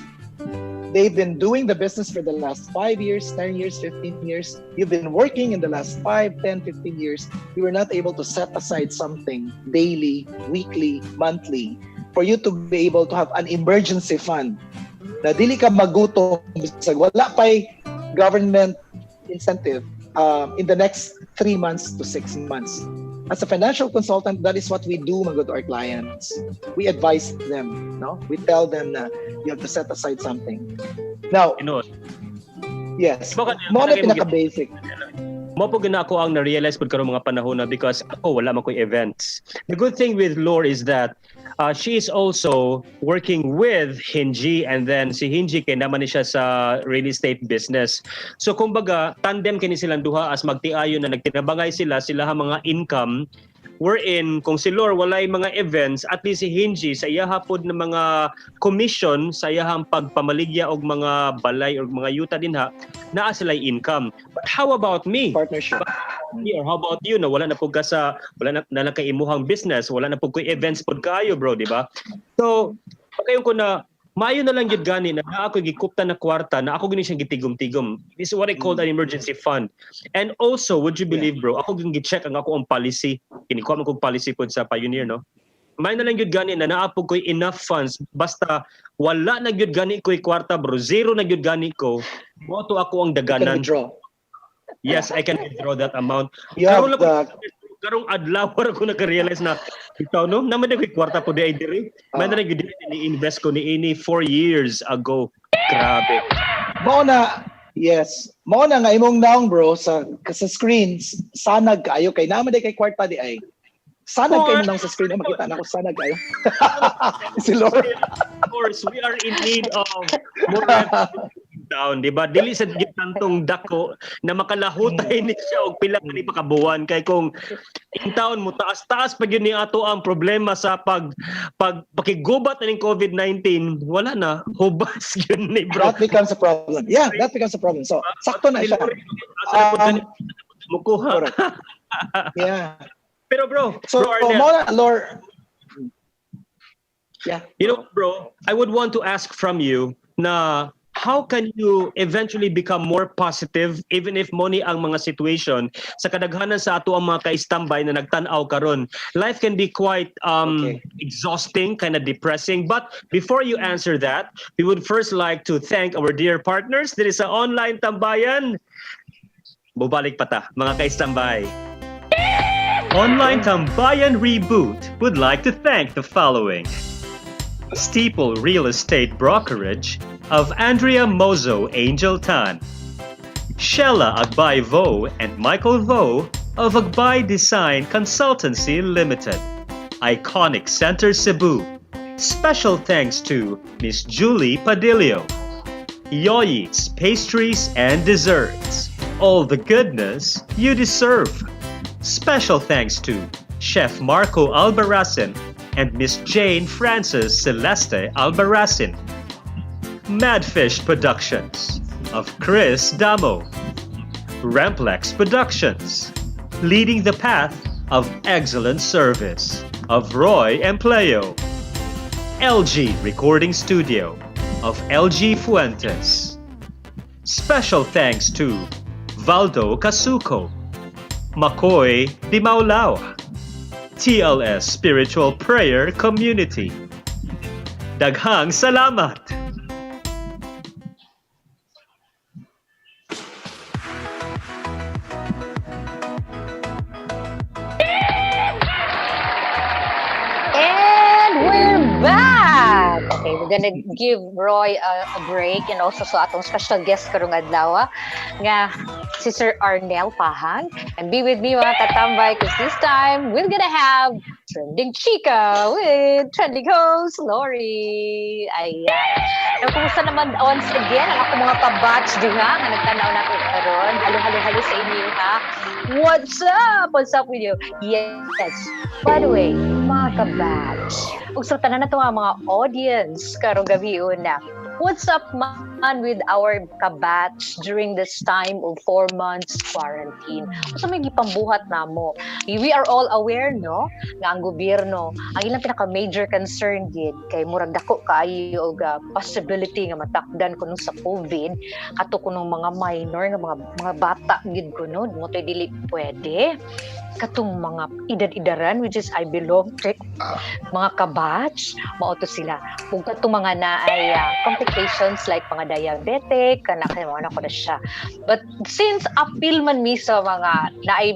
S4: They've been doing the business for the last 5 years, 10 years, 15 years. You've been working in the last 5, 10, 15 years. You were not able to set aside something daily, weekly, monthly for you to be able to have an emergency fund. Na dili ka magutom bisag wala pay government incentive in the next 3 months to 6 months. As a financial consultant, that is what we do to our clients. We advise them, no? We tell them that you have to set aside something. Now, yes, mo na pinaka-basic.
S1: Mo po gina ako ang na-realize po karong mga panahon na because ako wala man ko'y events. The good thing with Lore is that she is also working with Hinji, and then si Hinji kay naman siya sa real estate business. So kumbaga tandem kini silang duha as magtiayon na nagtinabangay sila mga income wherein kung si Lore walay mga events, at least si Hinji sa iya hapod na mga commission sa iyahang pagpamaligya og mga balay or mga yuta dinha naa sila income. But how about me?
S4: Partnership.
S1: Or how about you? Wala na pug ka sa wala na kay imuhang business, wala na pug koy events pod kaayo, bro, di ba? So, pagkayon ko na maayo na lang gyud gani na ako gikupta na kwarta na ako gini siyang gitigom-tigom. This is what I call an emergency fund. And also, would you believe, bro, ako gi-check ang ako ang policy. Kinikuha man kog policy pod sa Pioneer, no? May na lang gyud gani na naapog ko'y enough funds basta wala na gyud gani ko'y kwarta, bro. Zero na gyud gani ko. Mo to ako ang daganan. Yes, I can withdraw that amount. Karong adlaw ko naka-realize na ikaw no naman na ko'y kwarta po di ay diri. May na gyud ni-invest ko ni ini 4 years ago. Grabe.
S4: Mao na nga imong naong bro sa screens sanag kaayo kay naman kay kwarta di ay. Sanag kayo nang sa screen makita na ko sanag kayo. Si Lord.
S1: Of course, we are in need of more down, di ba? Dili sa gitantong dako na makalahutay ni siya og pila ni pakabuwan kay kung in taon mo taas-taas pag yun ni ato ang problema sa pakigubat ning COVID-19, wala na hubas yun ni bro.
S4: That becomes a problem. Yeah, that becomes a problem. So, sakto na siya.
S1: Mukuha.
S4: Yeah.
S1: Pero bro,
S4: so Lord. Yeah.
S1: You know, bro, I would want to ask from you na how can you eventually become more positive even if money ang mga situation sa kadaghanan sa ato ang mga ka-istambay na nagtan-aw karon? Life can be quite exhausting, kind of depressing. But before you answer that, we would first like to thank our dear partners. There is sa Online Tambayan. Bubalik pa ta, mga ka-istambay. Online Tambayan Reboot would like to thank the following. Steeple Real Estate Brokerage of Andrea Mozo Angel Tan, Shella Agbay Vo and Michael Vo of Agbay Design Consultancy Limited, Iconic Center Cebu. Special thanks to Miss Julie Padillo, Yoyi's Pastries and Desserts, all the goodness you deserve. Special thanks to Chef Marco Albarracin and Miss Jane Frances Celeste Albarracin. Madfish Productions of Chris Damo. Ramplex Productions, leading the path of excellent service, of Roy Empleo. LG Recording Studio of LG Fuentes. Special thanks to Valdo Casuco, Makoy Di Maulao, TLS Spiritual Prayer Community. Daghang salamat!
S3: And we're back! Okay, we're gonna give Roy a break and also sa atong special guest karong adlaw nga si Sir Arnel Pahang. And be with me mga katambay because this time we're gonna have Trending Chika with trending host Lori. Ayan. Now, kumusta naman once again ang ako mga kabatch diha nga nagtanaw natin karon. Halo sa inyo ha. What's up? What's up with you? Yes. By the way, mga kabatch, ug sa tanan nato mga audience karong gabi una. What's up man with our kabatch during this time of 4 months quarantine? Usa may gipambuhat namo. We are all aware no nga ang gobyerno ang ilang pinaka major concern gid kay murag dako kaayo og possibility nga matakdan kuno sa COVID ato kunong mga minor nga mga bata gid kuno mo toy dili pwede katong mga edad-idaran which is I belong to mga kabatch mao to sila ug katong mga naay complications like mga diabetic kana kay mga anak ko na siya but since appeal man mi sa mga naay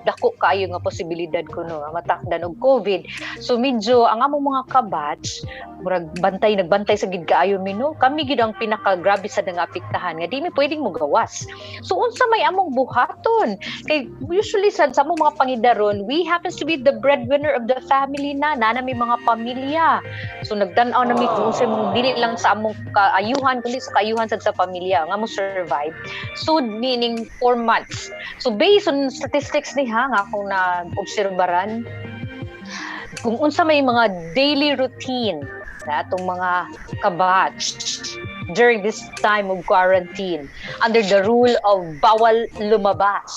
S3: dako kaayo nga posibilidad kuno nga matakdan og COVID so medyo ang among mga kabatch murag nagbantay sa gid kaayo mi no kami gid ang pinaka grabe sa apektahan nga di mi pwedeng mo gawas so unsa may among buhaton kay usually sa among mga pangidaron we happens to be the breadwinner of the family na may mga pamilya so nagtan-aw na mi kung sa mong dili lang sa among kaayuhan kundi sa kaayuhan sa pamilya nga mo survive so meaning 4 months so based on statistics ni nga akong na obserbaran kung unsa may mga daily routine na atong mga kabatch during this time of quarantine under the rule of bawal lumabas.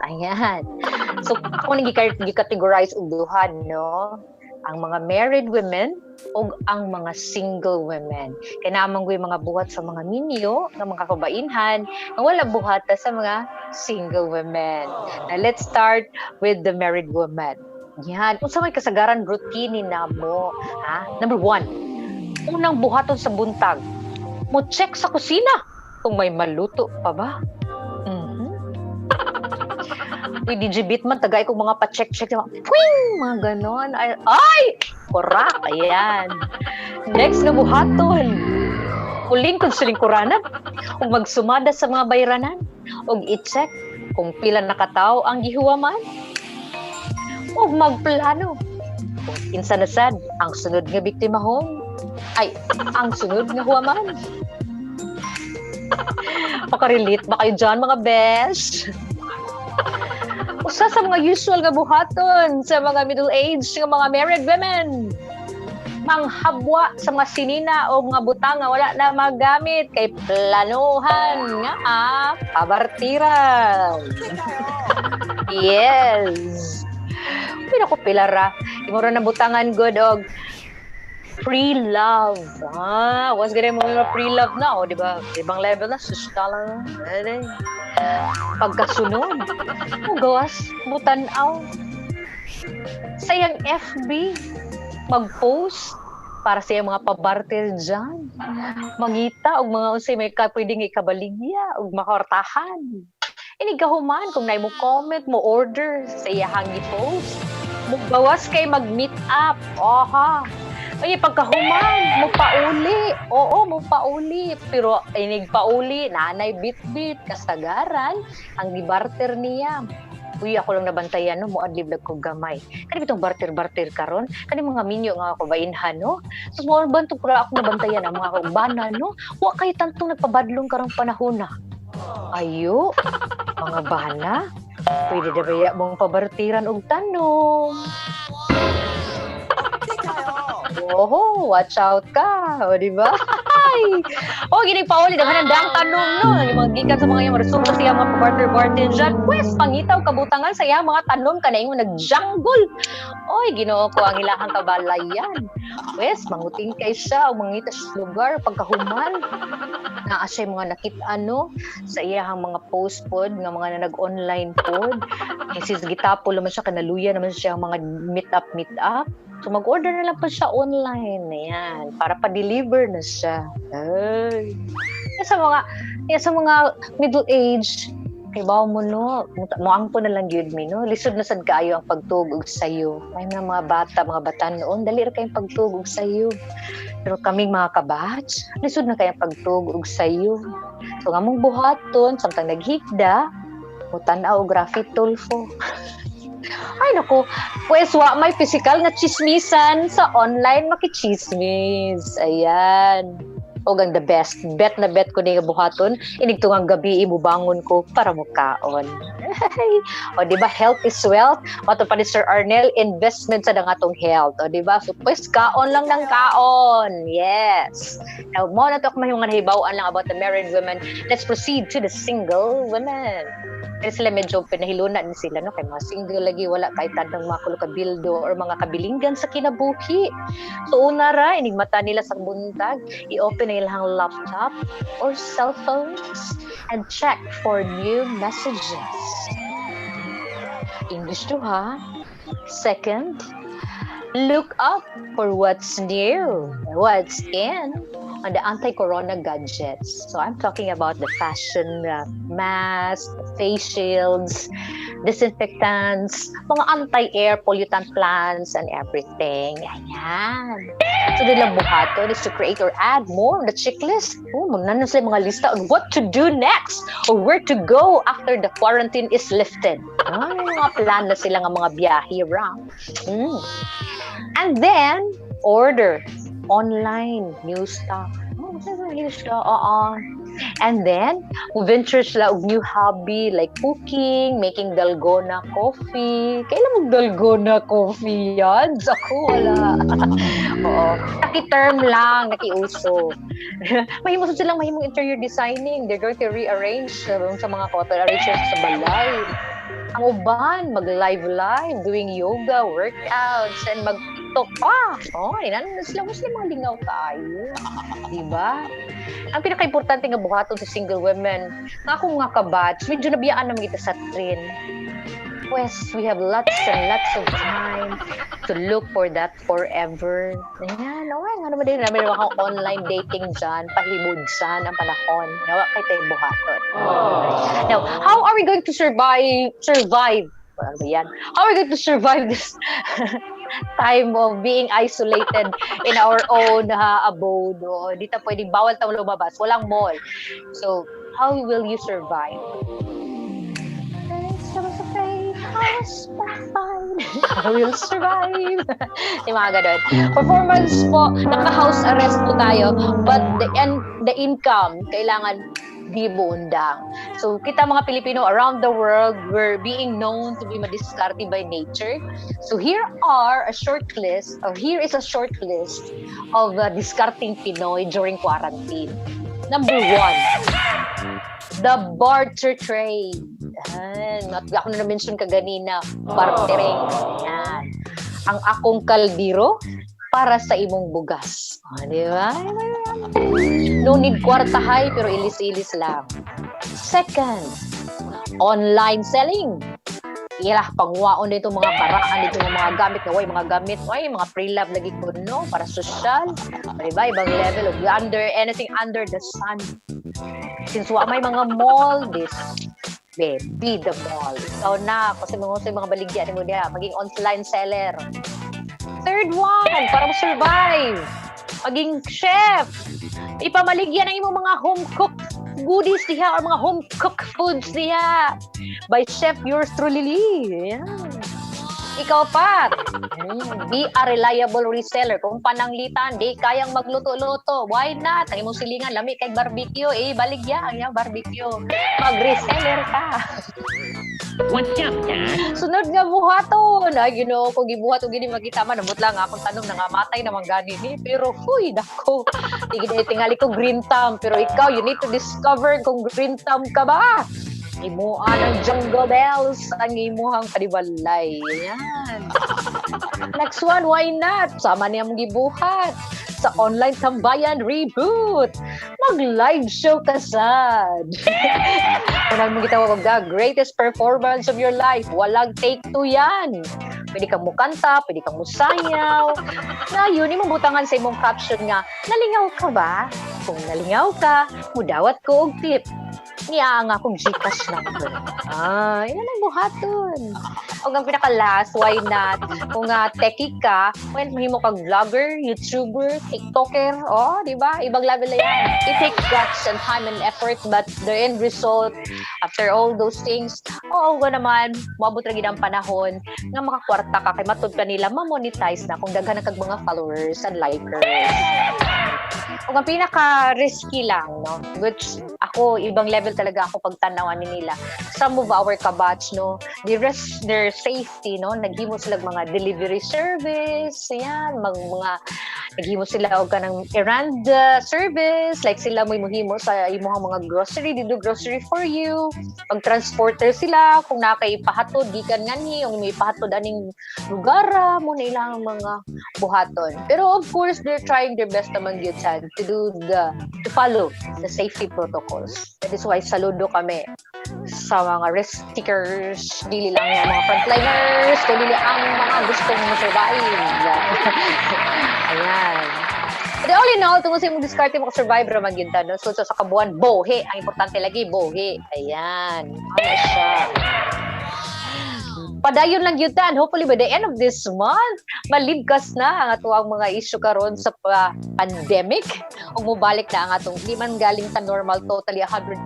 S3: Ayan. So, ako nang gi-categorize og duha, no? Ang mga married women o ang mga single women. Kaya naman ko yung mga buhat sa mga minyo, ng mga kabainhan, na wala buhata sa mga single women. Now, let's start with the married woman. Yan. Kung sa may kasagaran routine na mo, ha? Number 1, unang buhaton sa buntag, mo check sa kusina kung may maluto pa ba. Uy, digibit man, tagay kong mga pa-check-check. Mga ganon. Ay! Korak! Ayan. Next na buhaton. Uling kung silingkuranan. Kung magsumada sa mga bayranan. O i-check kung pila nakatao ang gihuwaman. O magplano. Kung kinsa na sad, ang sunod nga biktima hong ay, ang sunod nga huwaman. Makarelate ba kayo dyan, mga besh? Usa sa mga usual nga buhaton sa mga middle-aged nga mga married women. Manghabwa sa mga sinina o mga butang nga wala na magamit kay planuhan nga pabartiran. Yes. Pinako pilara. Imura na butangan good og Pre-love. Once ganyan mo yung pre-love na, di ba? Ibang level na, susta lang. Pagkasunod, gawas, butanaw. Sayang FB, mag-post para sa mga pabarter dyan. Mangita, og mga unsay may pwedeng ikabaligya, og makortahan. Inigahuman, kung na mo comment, mo order, sa iyahang i-post. Mugawas kay mag-meet up. Oha. Ay, pagkahuman, mupauli. Oo, mupauli. Pero inig pauli, nanay bit-bit, kasagaran, ang gibarter niya. Uy, ako lang nabantayan, no? Muadlib lang kong gamay. Kani bitong barter-barter karon, kani mga minyo nga ako bainhan, no? So, mga bantong pala ako nabantayan ang mga kaubana, no? Wa kay tantong nagpabadlong karong panahon na. Ayo, mga bana, pwede na ba mong pabartiran og tanong? Oh, watch out ka, o di ba? O, gini pauli, daghan ang tanong, no? Yung mga gikan sa mga yung resulta siya mga pabarter-barter dyan. Pwes, pangitaw kabutangan sa iya mga tanong ka na yung nag-jungle. Oy, ginoo ko ang ilahang kabalayan. Pwes, manguting kay siya, o mangita sa lugar, pagkahuman. Naa siya mga nakit-ano sa iyahang mga post pod, nga mga na nag-online pod. Kasi gitapo naman siya, kanaluya naman siya mga meet-up. So, mag-order na lang pa siya online. Ayan. Para pa-deliver na siya. Ay. Sa mga middle age, kay bawo mo, no? Muangpo na lang yun, no? Lisod na sad kaayo ang pagtugog sa'yo. May mga bata noon, dali ra kayong pagtugog sa'yo. Pero kaming mga kabatch, lisod na kayong pagtugog sa'yo. So, nga mong buhaton, samtang naghigda, mutanaw, graphic Tulfo. Ay naku, pues may physical na chismisan sa online makichismis. Ayan. O gang the best. Bet ko ni buhaton. Inigtungang gabi ibubangon ko para mukaon. O diba, health is wealth. O ito pa ni Sir Arnel, investment sa dangatong health. O diba, so pues kaon lang ng kaon. Yes. Now, mo na ito ako mahimong nahibawaan lang about the married women. Let's proceed to the single women. Kasi sila medyo pinahilunan din sila, no? Kaya mga single lagi, wala kahit tandang mga kabildo or mga kabilinggan sa kinabuhi. So una ra, inigmata nila sa buntag, i-open na ilang laptop or cell phones and check for new messages. English to ha. Second, look up for what's new, what's in on the anti-corona gadgets. So I'm talking about the fashion masks, face shields, disinfectants, mga anti-air pollutant plants and everything. Ayan. So nilang buhaton is to create or add more on the checklist. Magnan na sila mga lista on what to do next or where to go after the quarantine is lifted. Mga plan na sila ng mga biyahe around. And then, order online new stuff. And then, venture sila og new hobby like cooking, making dalgona coffee. Kailan mo dalgona coffee yan? Ako, wala. Oo. Naki-term lang, naki-uso. Mahimong silang mahimong interior designing. They're going to rearrange sa mga arrangements sa balay. Ang uban, mag-live, doing yoga, workouts, and mag-tiktok pa. Sila mga lingaw tayo. Diba? Ang pinaka-importante nga buhaton sa single women, nga akong mga kabatch, medyo nabiyaan naman kita sa trend. Pues, we have lots and lots of time to look for that forever. Ayan, nga naman din namin mga online dating dyan, pahibod dyan ang panahon. Nawa kay tayo buhaton. Now, how are we going to survive? Ano ba yan? How are we going to survive this time of being isolated in our own abode? Dito pwedeng bawal tayo lumabas. Walang mall. So, how will you survive? I will survive. Yung mga ganun. Performance po, naka-house arrest po tayo, but the income, kailangan di buundang. So, kita mga Pilipino around the world, we're being known to be madiskarte by nature. So, here is a short list of discarding Pinoy during quarantine. Number 1, the barter trade. Ako na na-mention kaganina, bartering. Ang akong kaldero, para sa imong bugas. Di ba? No need kwartahay pero ilis-ilis lang. Second, online selling. Ilah pangwaon dito mga paraan dito mga gamit na mga gamit mga pre-love lagi ko no para social. Diba? Ibang level of anything under the sun. Since may mga mall, this be the mall. Ikaw na, kasi mga baligyan mo niya, maging online seller. Third one, para mo-survive. Maging chef. Ipamaligyan ang imong mga home-cooked goodies diha or mga home-cooked foods diha. By Chef yours truly. Yan. Ikaw pa. Be a reliable reseller. Kung pananglitan, di kayang magluto-luto. Why not? Ang imong silingan, lami kay barbecue. Baligyan niya, barbecue. Mag-reseller ka.
S5: What's up, Dad?
S3: Sunod nga buhaton. Ay, kung gibuhat o gini magkitama, namut lang akong tanong na nga matay naman gani ni. Pero, dako. Tingali ko green thumb. Pero ikaw, you need to discover kung green thumb ka ba. Imuan ang jungle bells ang imuhang panibalay. Yan. Next one, why not? Sama niya mong gibuhat sa online tambayan reboot. Mag-live show ka sad. Unang mong gitawag ka, greatest performance of your life. Walang take two yan. Pwede kang mukanta, pwede kang musayaw. Na yun, imong butangan sa imong caption nga, nalingaw ka ba? Kung nalingaw ka, mudawat ko og tip. Niya nga kung Gcash number. Yan ang buhaton. O ang pinaka-last, why not? Kung techie ka, when mahimo kang vlogger, YouTuber, TikToker, di ba? Ibang level na yan. It takes guts and time and effort, but the end result, after all those things, naman, maabot rin ang panahon nga makakwarta ka kay matod ka nila, ma-monetize na kung daghan na kag mga followers and likers. O ang pinaka-risky lang, no? Which ako, ibang level talaga ako pagtanawan nila. Some of our kabats, no? They risk their safety, no? Naghimo sila mga delivery service, yan, naghimo sila og kanang errand service, like sila mo himo sa imong mga grocery, they do grocery for you. Pag-transporter sila, kung nakaipahatod, gikan nganhi, kung may ipahatod aning lugar, mo na ilang mga buhaton. Pero of course, they're trying their best naman yun to follow the safety protocols. That is why saludo kami sa mga risk takers, dili lang yung mga frontliners, kundi ang mga gustong survive. Ayan. But all in all, tungkol sa imong diskarte mo ka-survive ra maginta, no? So, sa kabuan, bohe. Ang importante lagi, bohe. Ayan. Ano siya? Padayon lang yun tan. Hopefully by the end of this month, maligkas na ang atuang mga issue karon sa pandemic. Kung mubalik na ang atong di man galing sa normal totally 100%,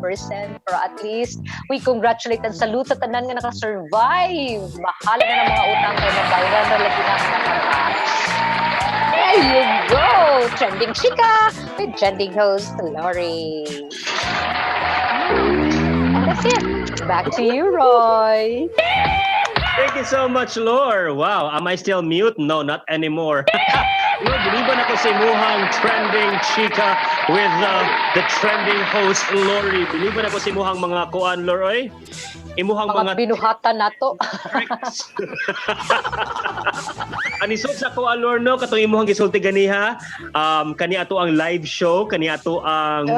S3: pero at least we congratulate and salute sa tanan nga naka-survive. Mahala na ng mga utang kay mabayaran na lagi na mga. There you go! Trending Chika with trending host Lori. And that's it. Back to you, Roy.
S1: Thank you so much, Lore. Wow, am I still mute? No, not anymore. Biliban ako sa imuhang trending chika with the trending host, Lori. Biliban ako sa imuhang mga kuan, Loroy. Imuhang mga
S3: binuhatan nato.
S1: Anisod sa kuan, Lore, no? Katong imuhang gisulti ganiha. Kani ato ang live show, kani ato ang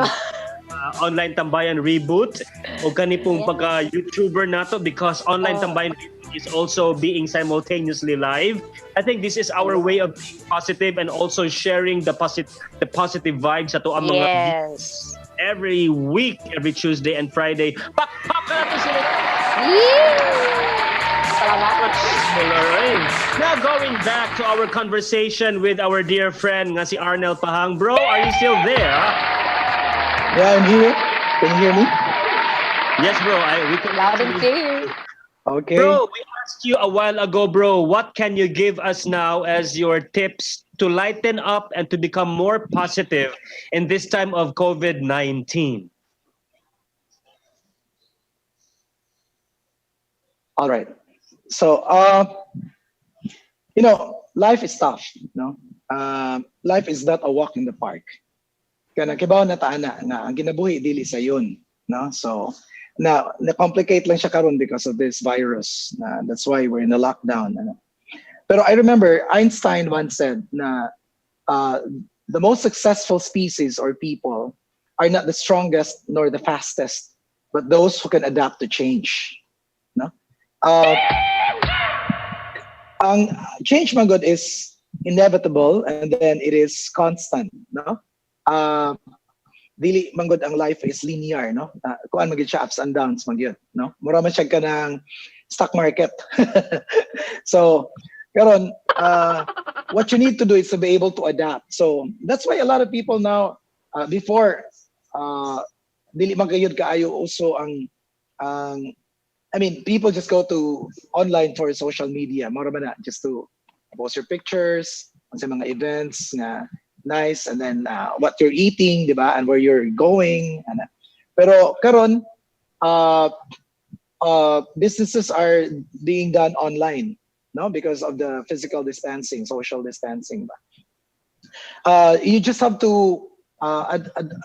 S1: online tambayan reboot o kani pong pagka-YouTuber nato because online tambayan is also being simultaneously live. I think this is our way of being positive and also sharing the positive vibes sa to ang mga
S3: yes.
S1: Every week, every Tuesday and Friday. Pak na to sila.
S3: Salamat.
S1: Now going back to our conversation with our dear friend nga si Arnel Pahang. Bro, are you still there?
S4: Yeah, I'm here. Can you hear me?
S1: Yes, bro. We can
S3: Loud and clear.
S4: Okay.
S1: Bro, we asked you a while ago, bro, what can you give us now as your tips to lighten up and to become more positive in this time of COVID-19?
S4: All right. So, life is tough, no? Life is not a walk in the park. Kana kibaw na taana nga ang ginabuhi dili sa yun, no? So, na complicate lang siya karon because of this virus. That's why we're in a lockdown. Pero I remember Einstein once said na the most successful species or people are not the strongest nor the fastest, but those who can adapt to change. No? Ang change man God is inevitable and then it is constant. No? Dili man God ang life is linear. No? Kuan magid siya ups and downs man yun. No? Mura man siya ka ng stock market. So, karon, what you need to do is to be able to adapt. So that's why a lot of people now, before, dili man kayod kaayo uso ang I mean, people just go to online for social media. Mura man na, just to post your pictures on sa mga events nga nice, and then what you're eating, di ba, and where you're going. Pero karon, businesses are being done online, no, because of the physical distancing, social distancing. You just have to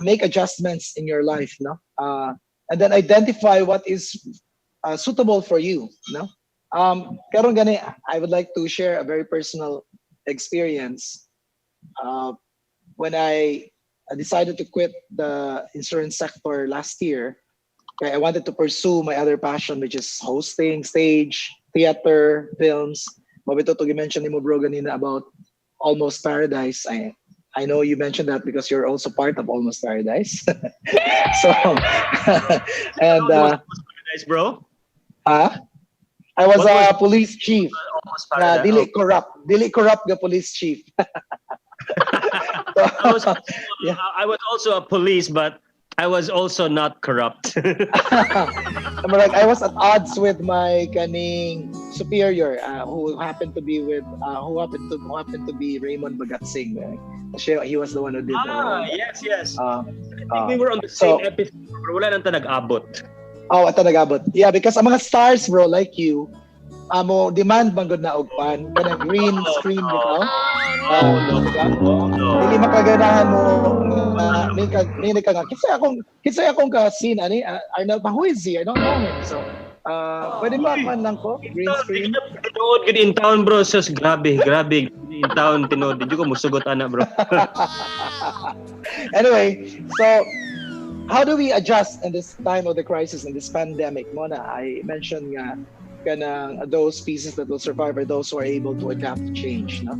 S4: make adjustments in your life, no, and then identify what is suitable for you, no. Karon gani, I would like to share a very personal experience. When I decided to quit the insurance sector last year, I wanted to pursue my other passion, which is hosting, stage, theater, films. Mabito to mention ni mo bro ganina about Almost Paradise. I know you mentioned that because you're also part of Almost Paradise. So, and
S1: Paradise, bro.
S4: I was a police chief.
S1: Almost Paradise.
S4: Dili corrupt the police chief.
S1: I was also a police, but I was also not corrupt.
S4: Like, I was at odds with my kaning superior, who happened to be Raymond Bagatsing. He was the one who did.
S1: Yes. I think we were on the same episode, pero wala nang nag-abot.
S4: Oh, ata nag-abot. Yeah, because ang mga stars, bro, like you, mo demand bang good na ogpan kanang green screen bitaw. Dili makaganahan mo may ka kisay akong ka scene ani Arnel Pahang, who is he? I don't know him. So pwede ba man lang ko green screen.
S1: Tinood gid in town, bro. Sus grabe in town tinood. Di ko musugot ana, bro.
S4: Anyway, so how do we adjust in this time of the crisis, in this pandemic? Mona, I mentioned nga kanang those pieces that will survive are those who are able to adapt to change. No?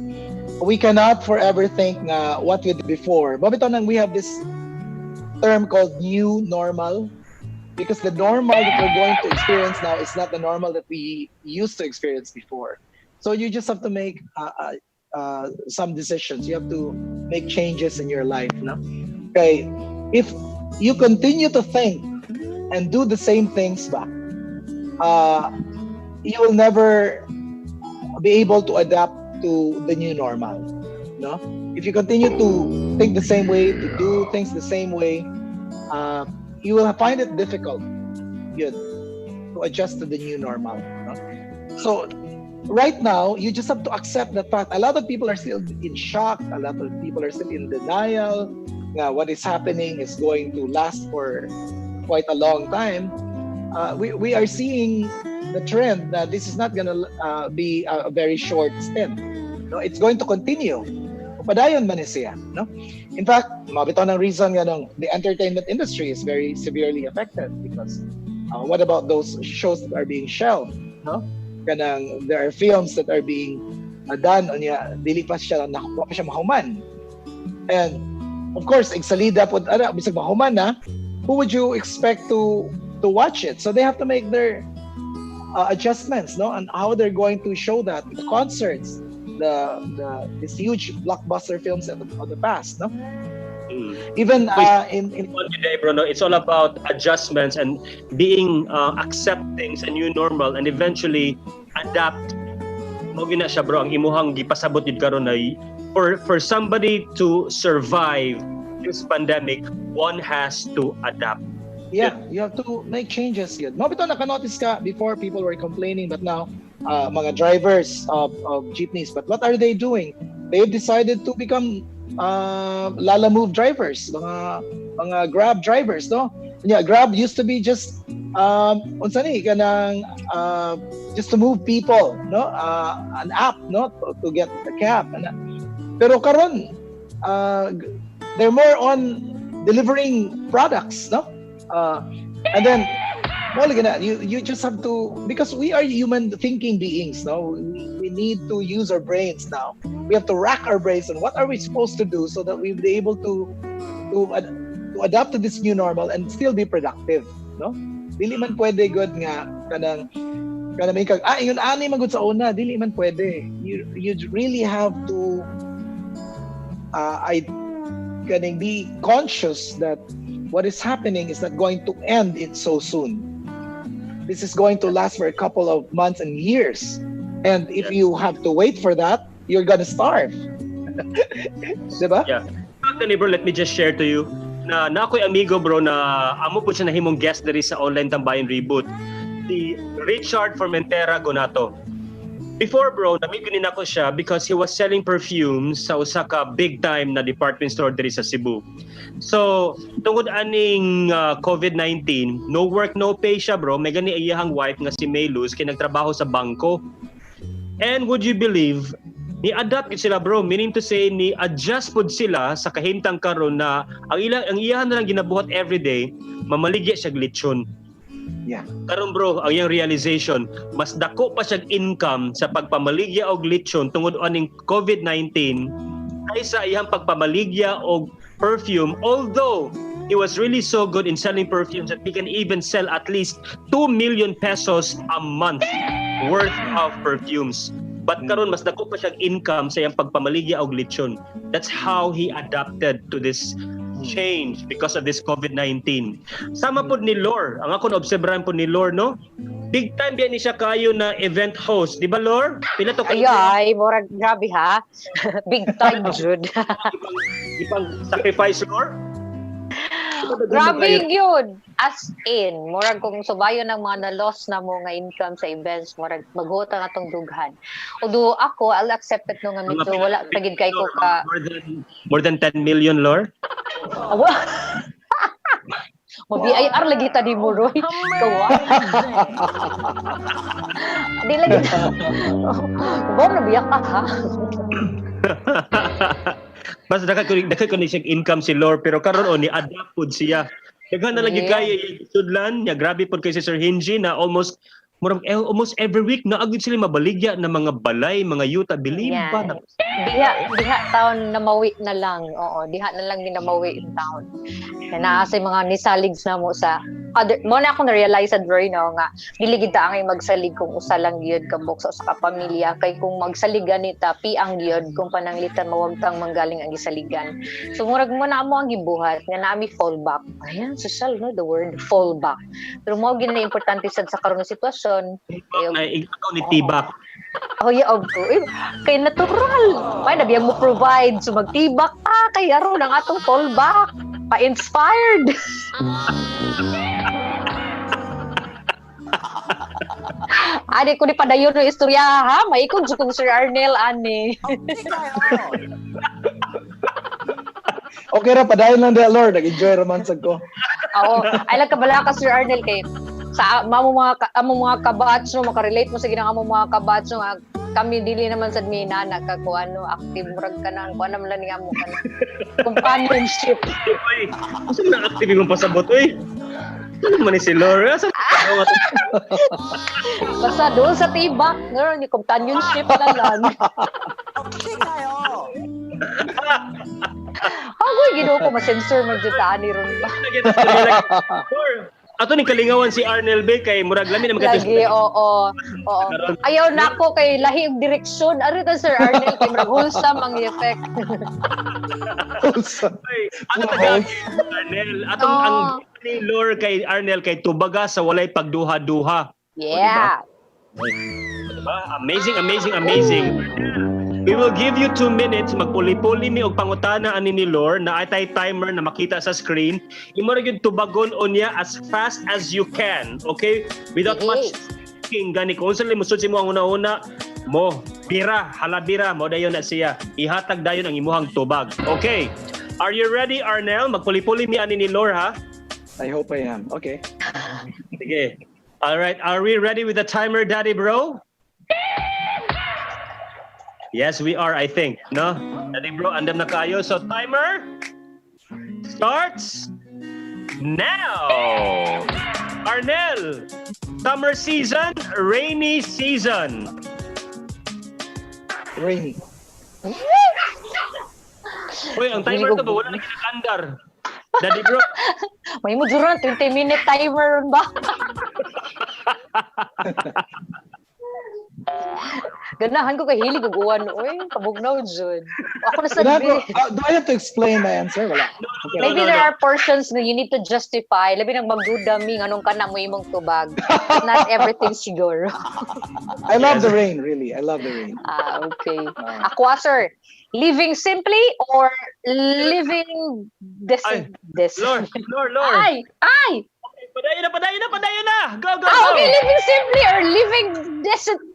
S4: We cannot forever think what we did before. Babito nang we have this term called new normal, because the normal that we're going to experience now is not the normal that we used to experience before. So you just have to make some decisions. You have to make changes in your life. No? Okay, if you continue to think and do the same things back, you will never be able to adapt to the new normal. No? If you continue to think the same way, to do things the same way, you will find it difficult to adjust to the new normal. No? So right now, you just have to accept the fact a lot of people are still in shock, a lot of people are still in denial. What is happening is going to last for quite a long time. We are seeing the trend that this is not going to be a very short stint. No, it's going to continue. Padayon man siya, no? In fact, mabitaw ng reason nga the entertainment industry is very severely affected because what about those shows that are being shelved, no? Kanang there are films that are being done onya dili pa siya mahuman. And of course, salida pod bisag mahuman na, who would you expect to watch it? So they have to make their adjustments, no, and how they're going to show that the concerts, these huge blockbuster films of the past, no. Even in
S1: today, bro, no, it's all about adjustments and being accepting sa new normal and eventually adapt. Mo gina siya, bro, ang imuhang gipasabot gid karon na for somebody to survive this pandemic, one has to adapt.
S4: Yeah, you have to make changes yun. Mabito naka-notice ka, before people were complaining, but now mga drivers of jeepneys, but what are they doing? They've decided to become Lala Move drivers, mga Grab drivers, no? Yeah, Grab used to be just unsa ni kanang just to move people, no? An app, no, to get a cab. Pero karon they're more on delivering products, no? And then you just have to, because we are human thinking beings, no? We need to use our brains now. We have to rack our brains on what are we supposed to do so that we'll be able to adapt to this new normal and still be productive, no? Dili man pwede good nga kanang may yun ani man gud sa una, dili man pwede. You really have to be conscious that what is happening is not going to end it so soon. This is going to last for a couple of months and years. And if you have to wait for that, you're gonna starve. Diba?
S1: Yeah. Actually, bro, let me just share to you na ako'y amigo, bro, na amo po siya nahimong guest diri sa Online Tambayan Reboot. Si Richard Formentera Gonato. Before, bro, namigunin ako siya because he was selling perfumes sa usa ka big time na department store diri sa Cebu. So, tungod aning COVID-19, no work, no pay siya, bro. May gani iyahang wife nga si Mayluz kay nagtrabaho sa bangko. And would you believe, ni-adapt sila, bro, meaning to say ni-adjust pod sila sa kahimtang karon na ang iyahan na lang ginabuhat everyday, mamaligya siya glitson.
S4: Yeah.
S1: Karon, bro, ang iyang realization, mas dako pa siyang income sa pagpamaligya og lechon tungod aning COVID-19 kaysa iyang pagpamaligya og perfume, although he was really so good in selling perfumes that he can even sell at least 2 million pesos a month worth of perfumes. But karon mas dako pa siyang income sa iyang pagpamaligya og lechon. That's how he adapted to this change because of this COVID-19. Sama po ni Lor. Ang ako na-obserbahan po ni Lor, no? Big time biya ni siya kayo na event host. Di ba, Lor? Pila to kayo?
S3: Ay, murag grabe ha. Big time, Jude.
S1: Ipang sacrifice, Lor?
S3: Grabe yun. As in, murag kung subayo ng mga na-loss na mo nga income sa events, murag maghuta nga tong dughan. Although ako, I'll accept it nung amito, wala tagid kay ko ka.
S1: More than 10 million, Lor?
S3: Mabi-IR lagi ta di mo, Roy. Kawa. Di lagi ta. Bom, nabiyak ka, ha?
S1: Mas dakat ko ni siyang income si Lor, pero karon ni adapt pod siya. Daghan na lagi kaya sudlan niya, grabe pod kay si Sir Hinji na almost every week na agud sila mabaligya na mga balay, mga yuta, believe pa na.
S3: Diha taon na mawi na lang. Oo, diha na lang din na mawi yung taon. Na sa mga nisaligs na mo sa other, mo na ako na-realize Roy, no, nga dili gid ta angay magsalig kung usa lang gyud ka bukso sa kapamilya, kay kung magsaligan nita piang gyud kung pananglitan mawagtang manggaling ang gisaligan. So murag mo na mo ang gibuhat nga naami fallback. Ayan, social, no, the word fallback. Pero mo gid na importante sad sa karon nga sitwasyon.
S1: Ay ikaw ni tibak.
S3: Oh, yeah, kay natural. May nabiyang mo provide so magtibak kay aron ang atong fallback. Pa-inspired. Adi ko ni padayon ng istorya ha, maikog sa kong Sir Arnel ani.
S4: Okay ra, padayon lang dahil, Lord. Nag-enjoy romansag ko.
S3: Oo, ay lang kabala ka Sir Arnel kay sa mga kabatch no, makarelate mo sa ginang among mga kabatch no, kami dili naman sad mi nana ka ko ano active murag ka nang ko anam lang nga mo kana companionship.
S1: Ay, asa na active yung pasabot oy. Ano man ni si Laura?
S3: Basta doon sa tibak, ni companionship na lang.
S2: Okay kayo.
S3: Ako gido ko ma-censor mo jud ta ani ron ba.
S1: Ato ni kalingawan si Arnel Bay kay murag lami na
S3: Lagi, oo. Ayaw na ako kay lahi og direksyon. Ari ta Sir Arnel kay murag wholesome ang effect.
S1: Ano tagag Arnel? Atong ang ni Lore kay Arnel kay tubaga sa walay pagduha-duha.
S3: Yeah.
S1: Diba? Amazing. We will give you 2 minutes. Magpuli-puli mi og pangutana ani ni Lore na atay timer na makita sa screen. Imo ra gyud tubagon unya as fast as you can. Okay? Without much thinking gani kung unsa mo sud mo ang una-una mo halabira mo dayon na siya. Ihatag dayon ang imuhang tubag. Okay. Are you ready, Arnel? Magpuli-puli mi ani ni Lore ha.
S4: I hope I am. Okay.
S1: Okay. All right. Are we ready with the timer, Daddy Bro? Yes, we are, I think. No? Daddy Bro, andam na kayo. So timer starts now. Arnel, summer season, rainy season.
S4: Rainy.
S1: Uy, ang timer ka ba? Wala na kinakandar. Daddy Bro.
S3: May mo dyan, 20-minute timer ba? Ganahan ko kay hilig uguan. Uy, kabugnaw dyan. Ako na
S4: Do I, have
S3: sabi.
S4: to, do I have to explain my answer? Wala. Okay.
S3: Maybe there are portions na you need to justify. Labi nang magduda mi, anong ka na mo imong tubag. Not everything siguro.
S4: I love the rain, really. I love the rain.
S3: Okay. Ako, sir, living simply or living this?
S1: Lord.
S3: Ay!
S1: Padayon na. Go.
S3: Okay, living simply or living decently?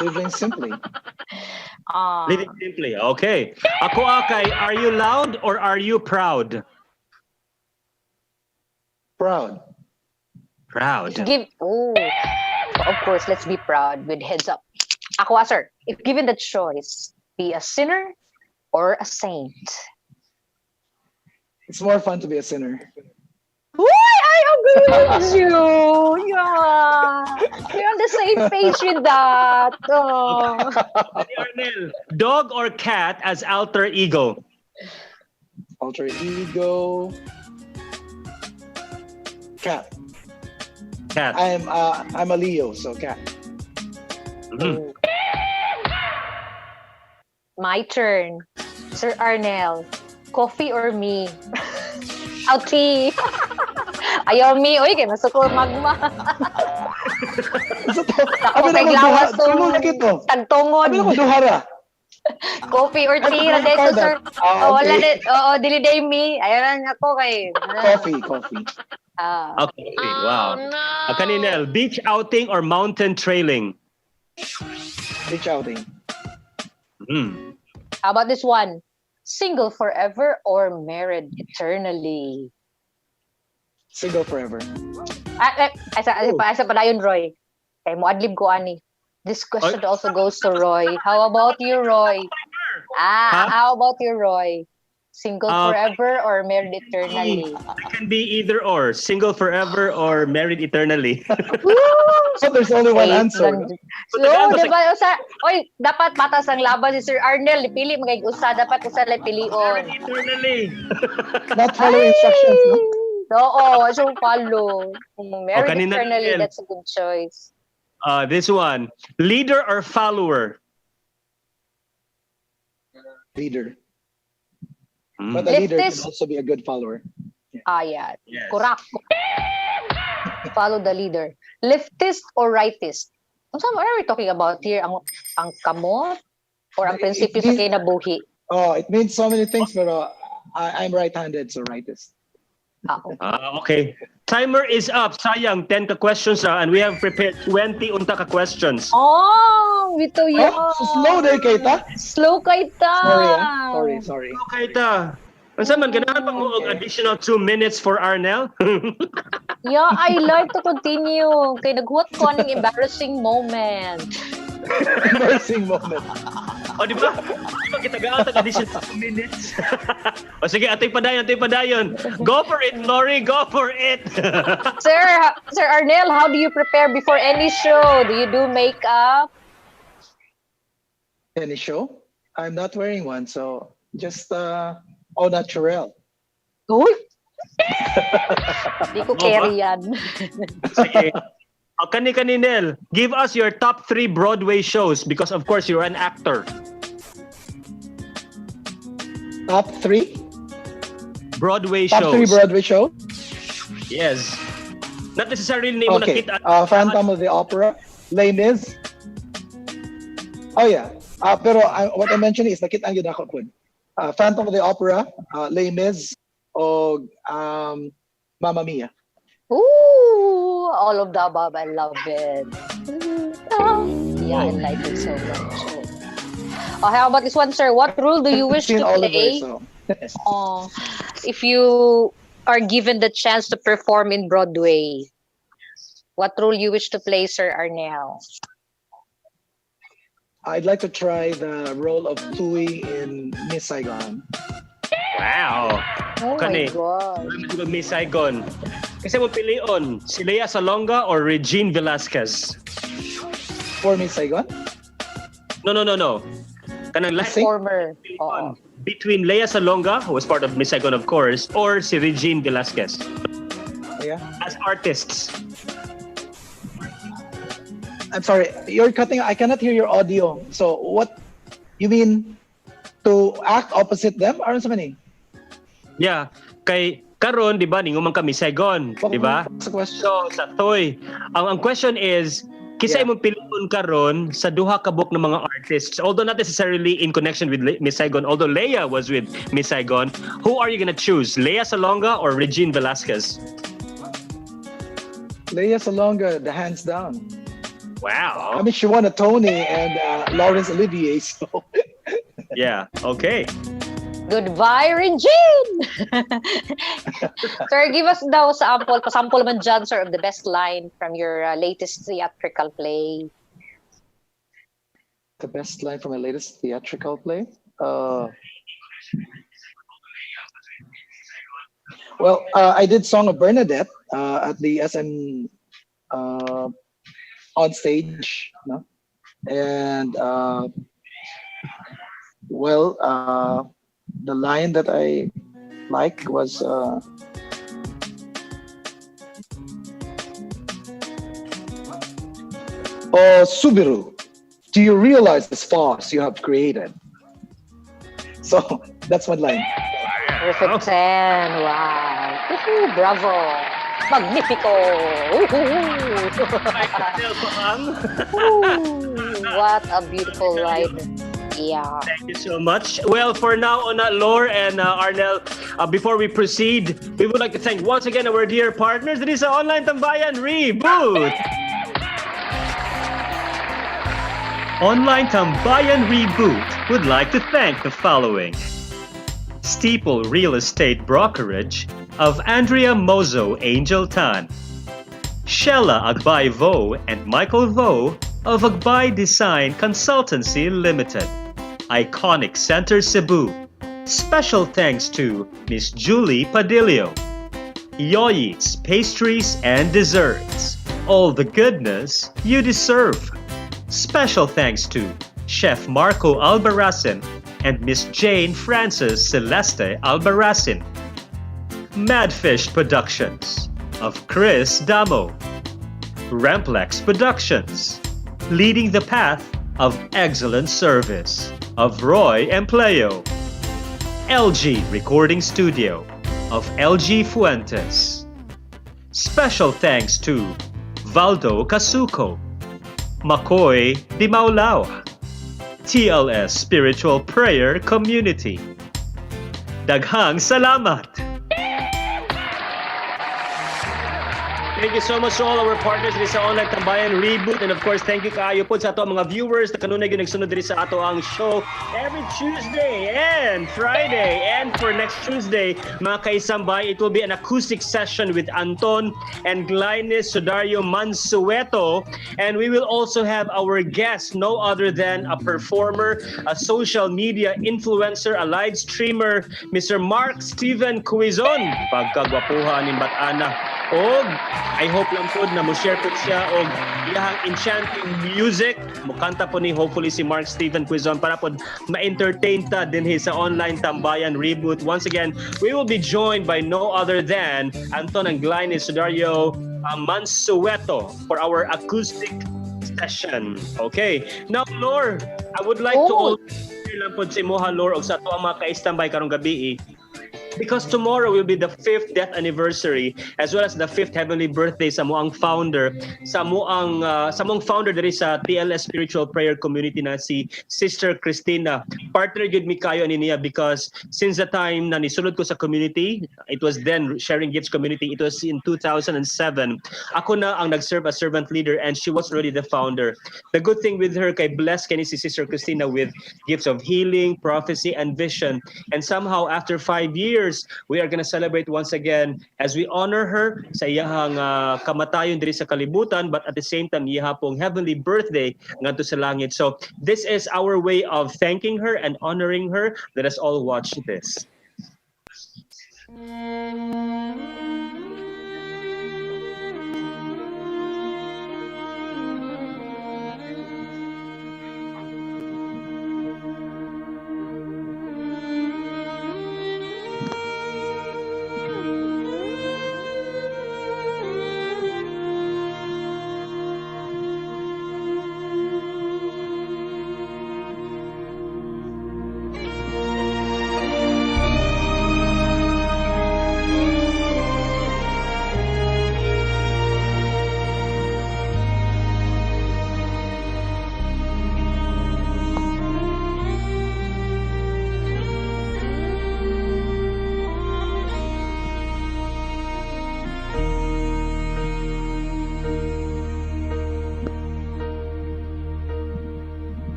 S4: Living simply.
S1: Living simply. Okay. Ako akay, are you loud or are you proud?
S4: Proud.
S1: Proud.
S3: Of course, let's be proud with heads up. Ako, sir, if given the choice, be a sinner or a saint?
S4: It's more fun to be a sinner.
S3: Uy, I agree with you. Yeah. We're on the same page with that. Oh.
S1: Arnel, dog or cat as alter ego?
S4: Alter ego. Cat.
S1: Cat.
S4: I'm a Leo, so cat.
S1: Mhm.
S3: My turn. Sir Arnel, coffee or me? Tea. Ayaw me. Uy, kay masuko magma. Ako kay glawas to. Tagtungod. Coffee or tea na dito, sir. Wala din. Dili day me. Ayaw lang ako kay.
S4: Coffee.
S1: Okay. Wow. Kaninel, beach outing or mountain trailing?
S4: Beach outing.
S3: How about this one? Single forever or married eternally?
S4: Single forever.
S3: Asa pa na yun, Roy. Kay mo adlib ko ani. This question also goes to Roy. How about you, Roy? How about you, Roy? Single forever or married eternally?
S1: It can be either or. Single forever or married eternally.
S4: So there's only one answer.
S3: Diba, oy, dapat patas ang laban si Sir Arnel. Pili magay usa, dapat usa lang pilion.
S1: Eternally.
S4: Not follow instructions, no?
S3: Oo, so follow. Married
S1: kanina
S3: eternally,
S1: rin.
S3: that's a good choice.
S1: This one. Leader or follower?
S4: Leader. But a leader can also be a good follower.
S3: Yeah.
S1: Yes.
S3: Correct. Follow the leader. Leftist or rightist? What are we talking about here? Ang kamot? Or ang prinsipyo sa kinabuhi?
S4: Oh, it means so many things, pero I'm right-handed, so rightist.
S1: Okay. Timer is up. Sayang, 10 ka questions and we have prepared 20 unta ka questions.
S3: Oh, bito yun.
S4: So slow day, Keita.
S3: Slow kay ta.
S4: Sorry.
S1: Okay ta. Unsa man ganahan pa mo og additional 2 minutes for Arnel?
S3: Yeah, I like to continue. Kay naghuwat ko ng embarrassing moment.
S4: Embarrassing moment.
S1: Di ba? Di ba kita gaan tag additional 2 minutes? Sige, atay padayon. Go for it, Lori. Go for it.
S3: Sir Arnel, how do you prepare before any show? Do you do makeup?
S4: Any show? I'm not wearing one, so just au naturel.
S3: Uy! Di ko carry yan.
S1: Sige. Kaninel, give us your top 3 Broadway shows because of course you're an actor.
S4: Top 3?
S1: Broadway
S4: Top
S1: shows.
S4: 3 Broadway shows?
S1: Yes. Not necessarily name mo
S4: Okay.
S1: nakita.
S4: Phantom of the Opera, Les Mis. Oh yeah. Pero what I mentioned is nakita yun ako po. Phantom of the Opera, Les Mis, o Mamma Mia.
S3: Ooh, all of the above. I love it. Yeah, I like it so much. Oh, how about this one, sir? What role do you wish
S4: Seen
S3: to
S4: Oliver,
S3: play?
S4: so
S3: Oh, if you are given the chance to perform in Broadway, what role you wish to play, Sir Arnel?
S4: I'd like to try the role of Tui in Miss Saigon.
S1: Wow.
S3: Oh
S1: Kani.
S3: my God.
S1: Miss Saigon. Kasi mo pilion, si Lea Salonga or Regine Velasquez?
S4: For Miss Saigon?
S1: No. Kanang last
S4: Sing?
S3: Performer. Oo.
S1: between Lea Salonga, who was part of Miss Saigon, of course, or si Regine Velasquez
S4: Yeah.
S1: as artists.
S4: I'm sorry, you're cutting. I cannot hear your audio. So what you mean to act opposite them? Aron sa mani?
S1: Yeah, kay karon di ba ninguman ka Miss Saigon, di ba?
S4: What's the question?
S1: So sa toy, ang question is kisa
S4: Yeah.
S1: imong pilion karon sa duha ka book ng mga artists, although not necessarily in connection with Miss Saigon, although Lea was with Miss Saigon, who are you gonna choose, Lea Salonga or Regine Velasquez?
S4: Lea Salonga, the hands down.
S1: Wow.
S4: I mean, she won a Tony and Laurence Olivier. So
S1: Yeah. Okay.
S3: Goodbye, Regine! Sir, give us daw pasample man dyan, sir, of the best line from your latest theatrical play.
S4: the best line from my latest theatrical play. Well, I did Song of Bernadette at the SM on stage, no? And the line that I liked was "Oh Subiru, do you realize the sparks you have created?" So that's one line.
S3: Perfect 10. Wow. Woohoo, bravo. Magnifico.
S1: Arnel Pahang.
S3: Ooh, what a beautiful line. Yeah.
S1: Thank you so much. Well, for now, on Lore and Arnel, before we proceed, we would like to thank once again our dear partners. It is Online Tambayan Reboot. Online Tambayan Reboot would like to thank the following. Steeple Real Estate Brokerage of Andrea Mozo Angel Tan. Shella Agbay Vo and Michael Vo of Agbay Design Consultancy Limited. Iconic Center Cebu. Special thanks to Miss Julie Padillo. Yoyi's Pastries and Desserts. All the goodness you deserve. Special thanks to Chef Marco Albarracin and Miss Jane Frances Celeste Albarracin. Madfish Productions of Chris Damo. Ramplex Productions, leading the path of excellent service, of Roy Empleo. LG Recording Studio of LG Fuentes. Special thanks to Valdo Casuco, Makoy Di Maulao, TLS Spiritual Prayer Community. Daghang salamat! Thank you so much to all our partners diri sa Online Tambayan Reboot, and of course thank you kaayo po sa ato ang mga viewers na kanunay gyud nagsunod diri sa ato ang show every Tuesday and Friday. And for next Tuesday, mga kaisambay, it will be an acoustic session with Anton and Glynis Sudario Mansueto, and we will also have our guest, no other than a performer, a social media influencer, a live streamer, Mr. Mark Steven Cuizon. Pagkagwapuhan ni Batana. Og I hope lang po na mo-share po siya og iyahang enchanting music. Mukanta po ni hopefully si Mark Steven Quizon para po ma-entertain ta din sa Online Tambayan Reboot. Once again, we will be joined by no other than Anton and Glynis Sudario Mansueto for our acoustic session. Okay. Now, Lore, I would like to also share lang po sa imo, Lore, og sa ato ang mga ka-istambay karong gabi. because tomorrow will be the 5th death anniversary as well as the 5th heavenly birthday sa moang founder, sa moang founder diri sa TLS Spiritual Prayer Community na si Sister Christina. Partner gud mi kayo ani niya because since the time na nisulod ko sa community, it was then Sharing Gifts community, it was in 2007. Ako na ang nag-serve as servant leader and she was already the founder. The good thing with her, kay blessed kani si Sister Christina with gifts of healing, prophecy, and vision. And somehow after 5 years, we are gonna celebrate once again as we honor her sa iyahang kamatayon diri sa kalibutan, but at the same time iya pong heavenly birthday ngadto sa langit. So this is our way of thanking her and honoring her. Let us all watch this.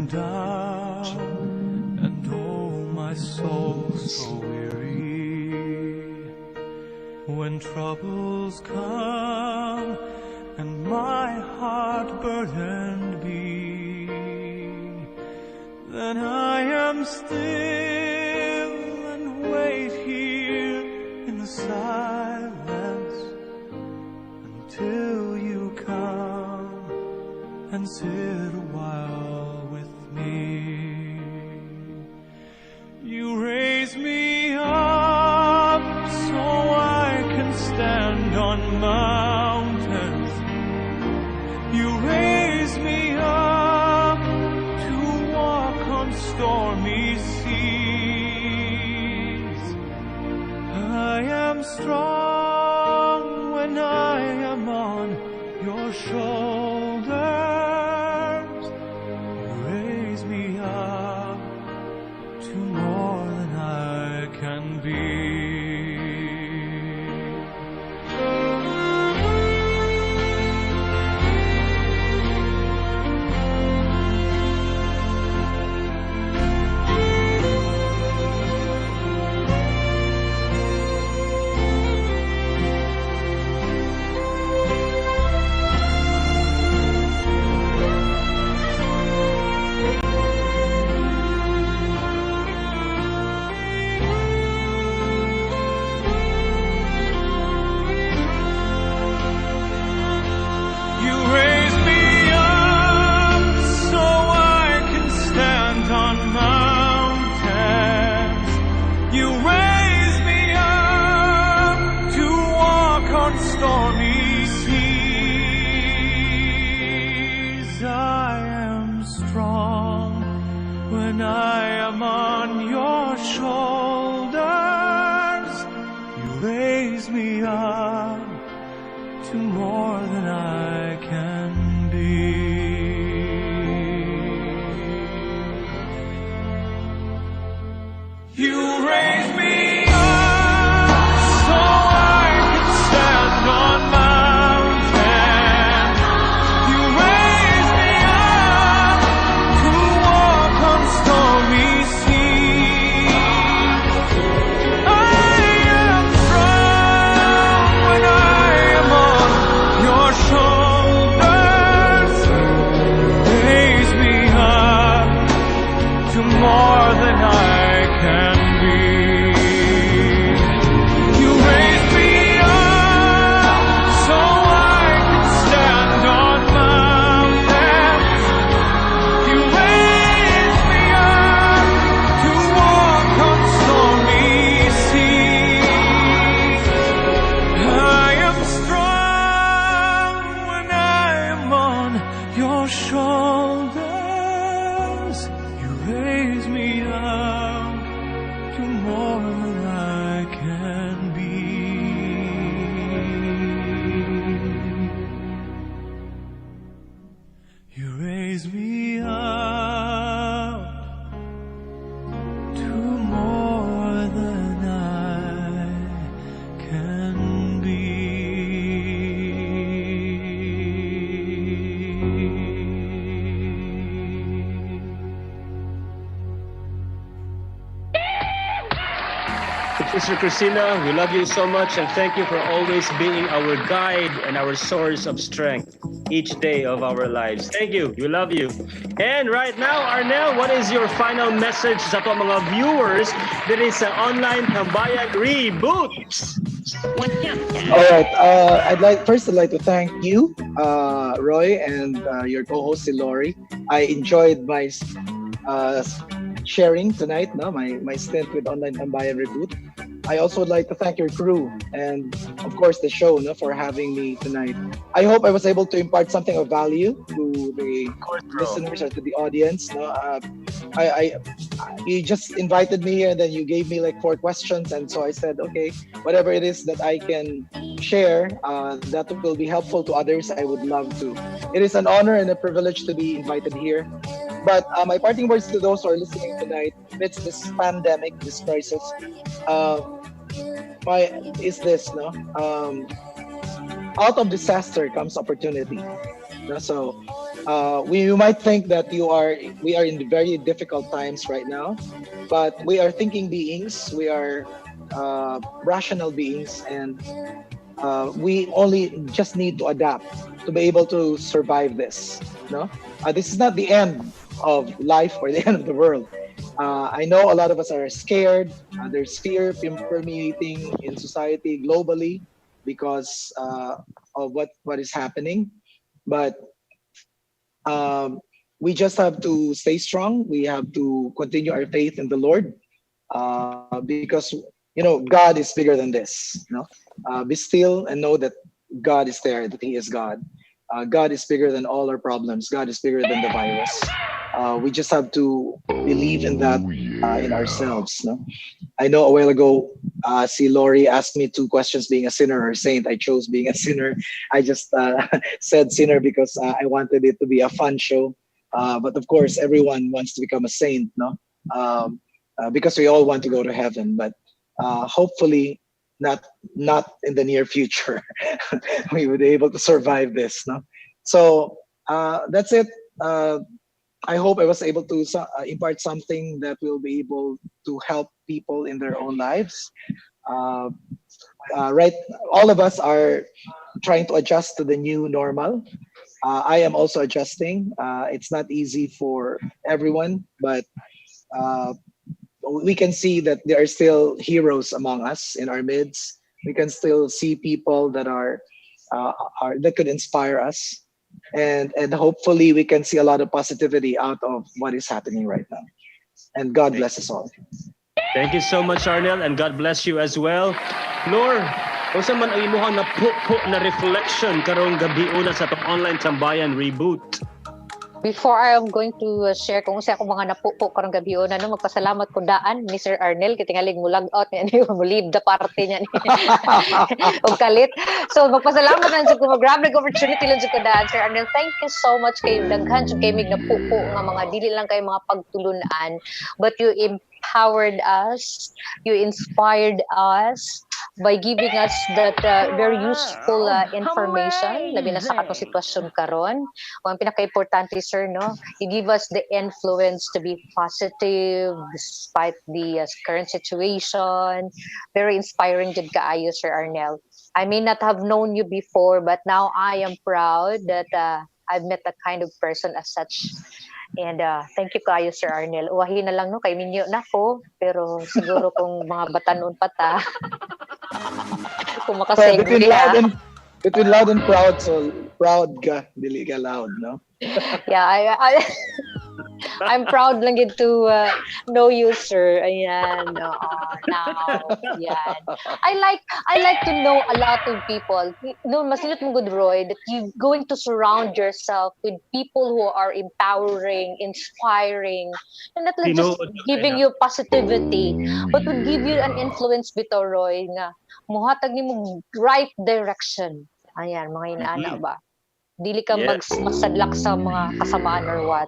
S6: Down and oh my soul so weary, when troubles come and my heart burdened be, then I am still and wait here in the silence until you come and sit a while with me. You raise me up so I can stand on mountains. You raise me up to walk on stormy seas. I am strong when I am on your shoulders. More than I can be. When I am on your shoulders, you raise me up to more than I can be. You raise me up so I can stand on mountains. You raise me up to walk on stormy seas. I am strong when I am on your shoulders.
S1: Sister Christina, we love you so much and thank you for always being our guide and our source of strength each day of our lives. Thank you. We love you. And right now, Arnel, what is your final message sa ato mga viewers that is sa online Tambayan Reboot?
S5: What's up, Dad?
S4: All right. I'd like to thank you, Roy, and your co-host, si Lori. I enjoyed my sharing tonight, no, my stint with Online Tambayan Reboot. I also would like to thank your crew and, of course, the show, no, for having me tonight. I hope I was able to impart something of value to the listeners or to the audience. No, you just invited me here, and then you gave me like 4 questions, and so I said, okay, whatever it is that I can share that will be helpful to others, I would love to. It is an honor and a privilege to be invited here. But my parting words to those who are listening tonight, amidst this pandemic, this crisis, is this, no? Out of disaster comes opportunity. No? So we might think that we are in very difficult times right now, but we are thinking beings. We are rational beings, and we only just need to adapt to be able to survive this. No, this is not the end of life or the end of the world. I know a lot of us are scared. There's fear permeating in society globally because of what is happening. But we just have to stay strong. We have to continue our faith in the Lord because God is bigger than this. Be still and know that God is there, that He is God. God is bigger than all our problems. God is bigger than the virus. We just have to believe in that in ourselves. No? I know a while ago, see Lori asked me 2 questions, being a sinner or a saint. I chose being a sinner. I just said sinner because I wanted it to be a fun show. But of course, everyone wants to become a saint, no? Because we all want to go to heaven. But hopefully, not in the near future. We would be able to survive this, no? So that's it. I hope I was able to impart something that will be able to help people in their own lives. Right, all of us are trying to adjust to the new normal. I am also adjusting. It's not easy for everyone, but we can see that there are still heroes among us in our midst. We can still see people that are that could inspire us. And hopefully we can see a lot of positivity out of what is happening right now. And God bless us all.
S1: Thank you so much, Arnel, and God bless you as well. Lord, unsa man ang imuhang na reflection karong gabi una sa tong online Tambayan Reboot?
S3: Before I am going to share kung sa ako mga napupo karong gabi una, no, magpasalamat ko daan ni Sir Arnel kitingaling mo log out niya ni mo leave the party niya ni og kalit. So magpasalamat lang jud ko, grab opportunity lang jud ko daan, Sir Arnel. Thank you so much kay daghan jud kay mig napupo nga mga dili lang kay mga pagtulunan, but you empowered us, you inspired us by giving us that very useful information labi na sa atong sitwasyon karon. Ang pinaka-importante, sir, no, you give us the influence to be positive despite the current situation. Very inspiring jud kaayo, Sir Arnel. I may not have known you before, but now I am proud that I've met that kind of person as such. And thank you kayo, Sir Arnel. Uwahin na lang, no, kay minyo na ko, pero siguro kung mga batanon pa ta, kung makasegre
S4: between loud and proud, so proud ka, dili ka loud, no?
S3: Yeah, I'm proud lang yun to know you, sir. Ayan, now, yan. I like to know a lot of people. No, masinot mo good, Roy, that you're going to surround yourself with people who are empowering, inspiring, and not just giving you positivity, but would give you an influence bito, Roy, nga muhatag ni mo right direction. Ayan, mga inaana ba? Dili ka masadlak sa mga kasamaan or what.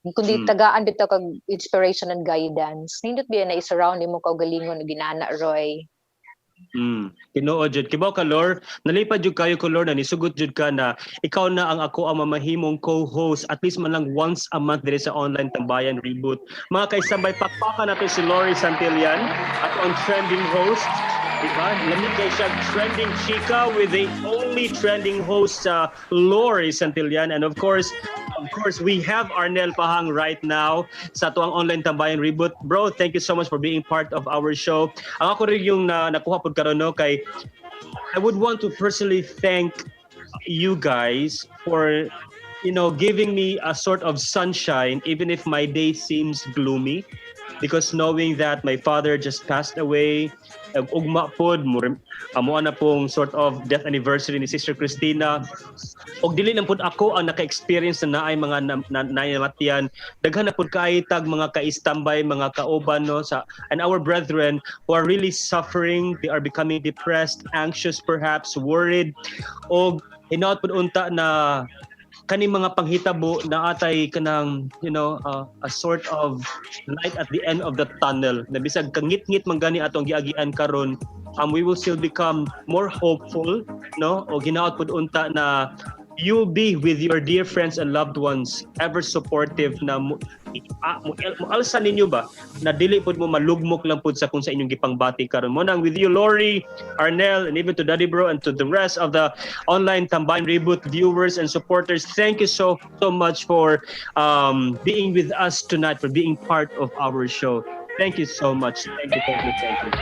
S3: Kundi tagaan dito kag inspiration and guidance. Nindot biya na i-surround mo kaugalingon na ginana, Roy.
S1: Tinuod jud kibaw ka Lord, nalipad jud kayo ko Lord na nisugot jud ka na ikaw na ang ako ang mamahimong co-host at least man lang once a month diri sa online tambayan reboot. Mga kaisambay, pakpakan nato si Lori Santillan at on trending host. Diba? Lamig kay siya trending chika with the only trending host Lori Santillan, and of course we have Arnel Pahang right now sa tuang online tambayan reboot. Bro, thank you so much for being part of our show. Ang ako rin yung nakuha pod karon no kay I would want to personally thank you guys for giving me a sort of sunshine even if my day seems gloomy, because knowing that my father just passed away, ugma pod amo na pong sort of death anniversary ni Sister Christina, og dili lang pud ako ang naka-experience na naay mga naimatian, daghan na pud kay tag mga ka-istambay, mga kauban no sa and our brethren who are really suffering. They are becoming depressed, anxious, perhaps worried, og hinaot pud unta na kani mga panghitabo na atay kanang a sort of light at the end of the tunnel na bisag kangit-ngit man gani atong giagian karon, we will still become more hopeful no, o ginaot pud unta na you'll be with your dear friends and loved ones, ever supportive na alsa ninyo ba na dili pud mo malugmok lang pud sa kung sa inyong gipangbati karon mo nang with you Lori, Arnel, and even to Daddy Bro and to the rest of the online Tambayan Reboot viewers and supporters. Thank you so much for being with us tonight, for being part of our show. Thank you so much. Thank you.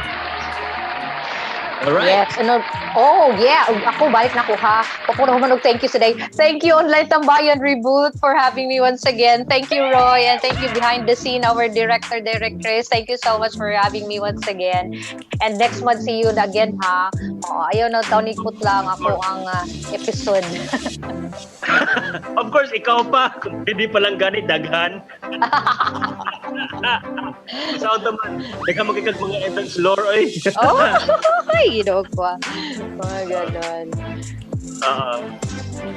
S1: All right.
S3: Yes, ako balik na ko ha. Papuno man og thank you today. Thank you Online Tambayan Reboot for having me once again. Thank you Roy, and thank you behind the scene our directress. Thank you so much for having me once again. And next month see you again ha. Ayaw na tawnikot lang ako ang episode.
S1: Of course, ikaw pa. Kung hindi pa lang ganit daghan. Sa automan, daghang magkikag mga events lore oy.
S3: Ko. Mga ganon.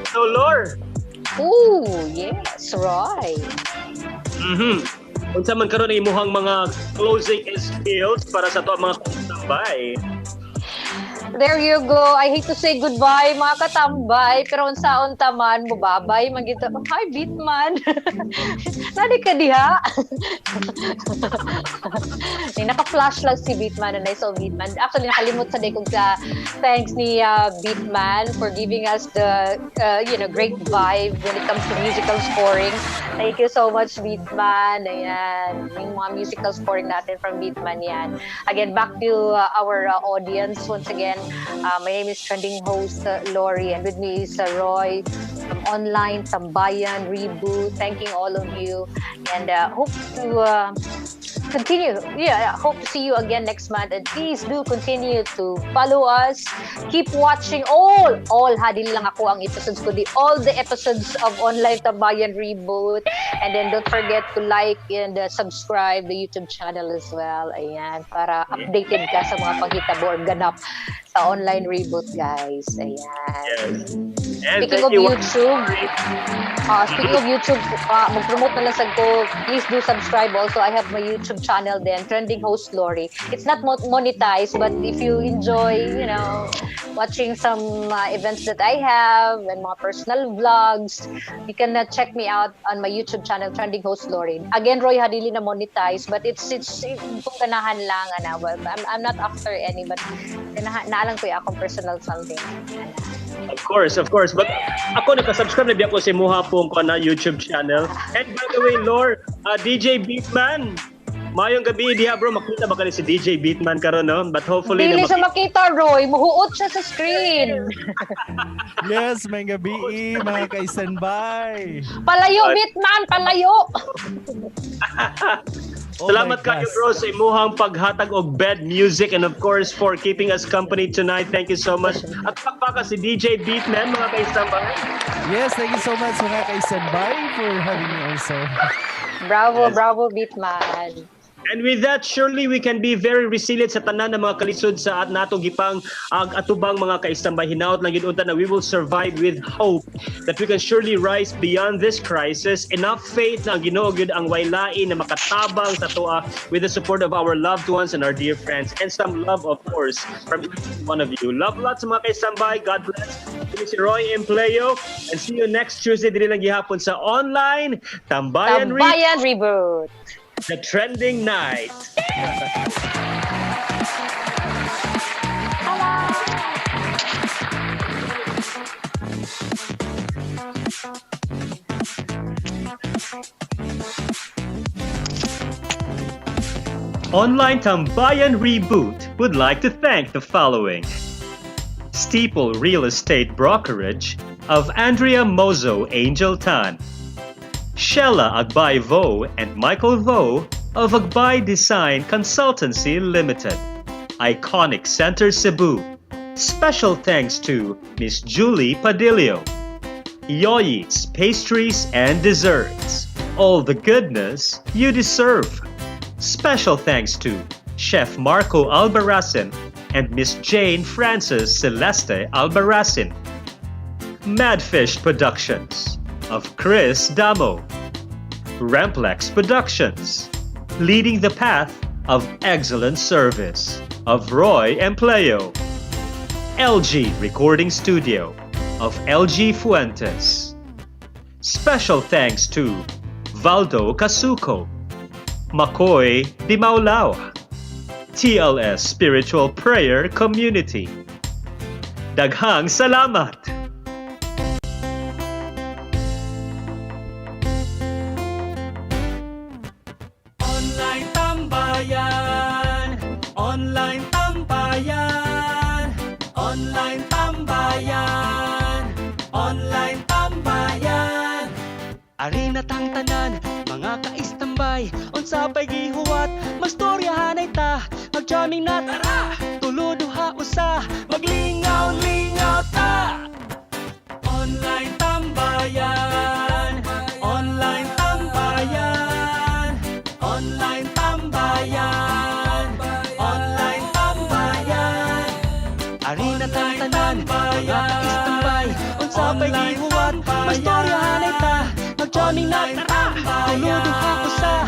S1: So, Lore.
S3: Ooh, yes, Roy.
S1: Unsa man karon imuhang mga closing skills para sa to mga katambay?
S3: There you go. I hate to say goodbye, mga katambay. Pero unsaon taman, mubabay. Magita, hi, Beatman. Nadi ka diha? Naka-flash lang si Beatman and I saw Beatman. Actually, nakalimot sa day kong thanks ni Beatman for giving us the great vibe when it comes to musical scoring. Thank you so much, Beatman. Ayan. Yung mga musical scoring natin from Beatman yan. Again, back to our audience once again. My name is trending host Lori, and with me is Roy from Online Tambayan Reboot. Thanking all of you, and hope to continue. Hope to see you again next month, and please do continue to follow us. Keep watching all hadil lang ako ang episodes ko, all the episodes of Online Tambayan Reboot, and then don't forget to like and subscribe the YouTube channel as well. Ayan, para updated ka sa mga panghitabo or ganap sa Online Reboot, guys. Ayan.
S1: Yes.
S3: Speaking of YouTube, mag-promote na lang sa ko. Please do subscribe also. I have my YouTube channel then, Trending Host Lori. It's not monetized, but if you enjoy, watching some events that I have and mga personal vlogs, you can check me out on my YouTube channel, Trending Host Lori. Again, Roy, hadili na monetized, but it's kung ganahan lang, well, I'm not after any, but naalang ko yung akong personal something.
S1: Of course. But ako nakasubscribe na di ako sa imuha pong na YouTube channel. And by the way, Lord, DJ Beatman, mayong gabi diha bro, makita ba ka si DJ Beatman karon no? But hopefully
S3: Dili siya makita, Roy. Muhuot siya sa screen.
S6: Yes, may gabi mga ka-ISTAMBAY.
S3: Palayo, Beatman, palayo.
S1: Salamat kayo bro sa imuhang paghatag og bed music, and of course for keeping us company tonight. Thank you so much. At pakpaka si DJ Beatman, mga ka-ISTAMBAY.
S6: Yes, thank you so much mga ka-ISTAMBAY for having me also.
S3: Bravo, Beatman.
S1: And with that, surely we can be very resilient sa tanan ng mga kalisod sa nato gipang atubang mga ka-istambay. Hinaot lang yun unta na we will survive with hope that we can surely rise beyond this crisis. Enough faith na ang Ginoo gyud ang waylain na makatabang sa toa with the support of our loved ones and our dear friends, and some love, of course, from each one of you. Love lots sa mga ka-istambay. God bless. This is Roy Empleo, and see you next Tuesday dili lang gihapon sa online Tambayan
S3: Tambayan Reboot.
S1: The Trending Night. Online Tambayan Reboot would like to thank the following. Steeple Real Estate Brokerage of Andrea Mozo Angel Tan. Shella Agbay Vo and Michael Vo of Agbay Design Consultancy Limited. Iconic Center Cebu. Special thanks to Miss Julie Padillo. Yoyi's Pastries and Desserts. All the goodness you deserve. Special thanks to Chef Marco Albarracin and Miss Jane Frances Celeste Albarracin. Madfish Productions of Chris Damo. Ramplex Productions, leading the path of excellent service of Roy Empleo. LG Recording Studio of LG Fuentes. Special thanks to Valdo Casuco, Makoy Di Maulao, TLS Spiritual Prayer Community. Daghang salamat!
S6: Online Tambayan, Online Tambayan, Online Tambayan, Online Tambayan. Ari na tang tanan, mga ka-istambay, unsa pay gihuwat, magstoryahan ay ta, magjamming na tara, tuluduha usa, maglingaw-lingaw ta. Online Tambayan, Online Tambayan, Online Tambayan, Online Tambayan. Ari na tang tanan, mga ka-istambay, unsa pay gihuwat, magstoryahan ay ta, magjamming na tara, tuluduha usa,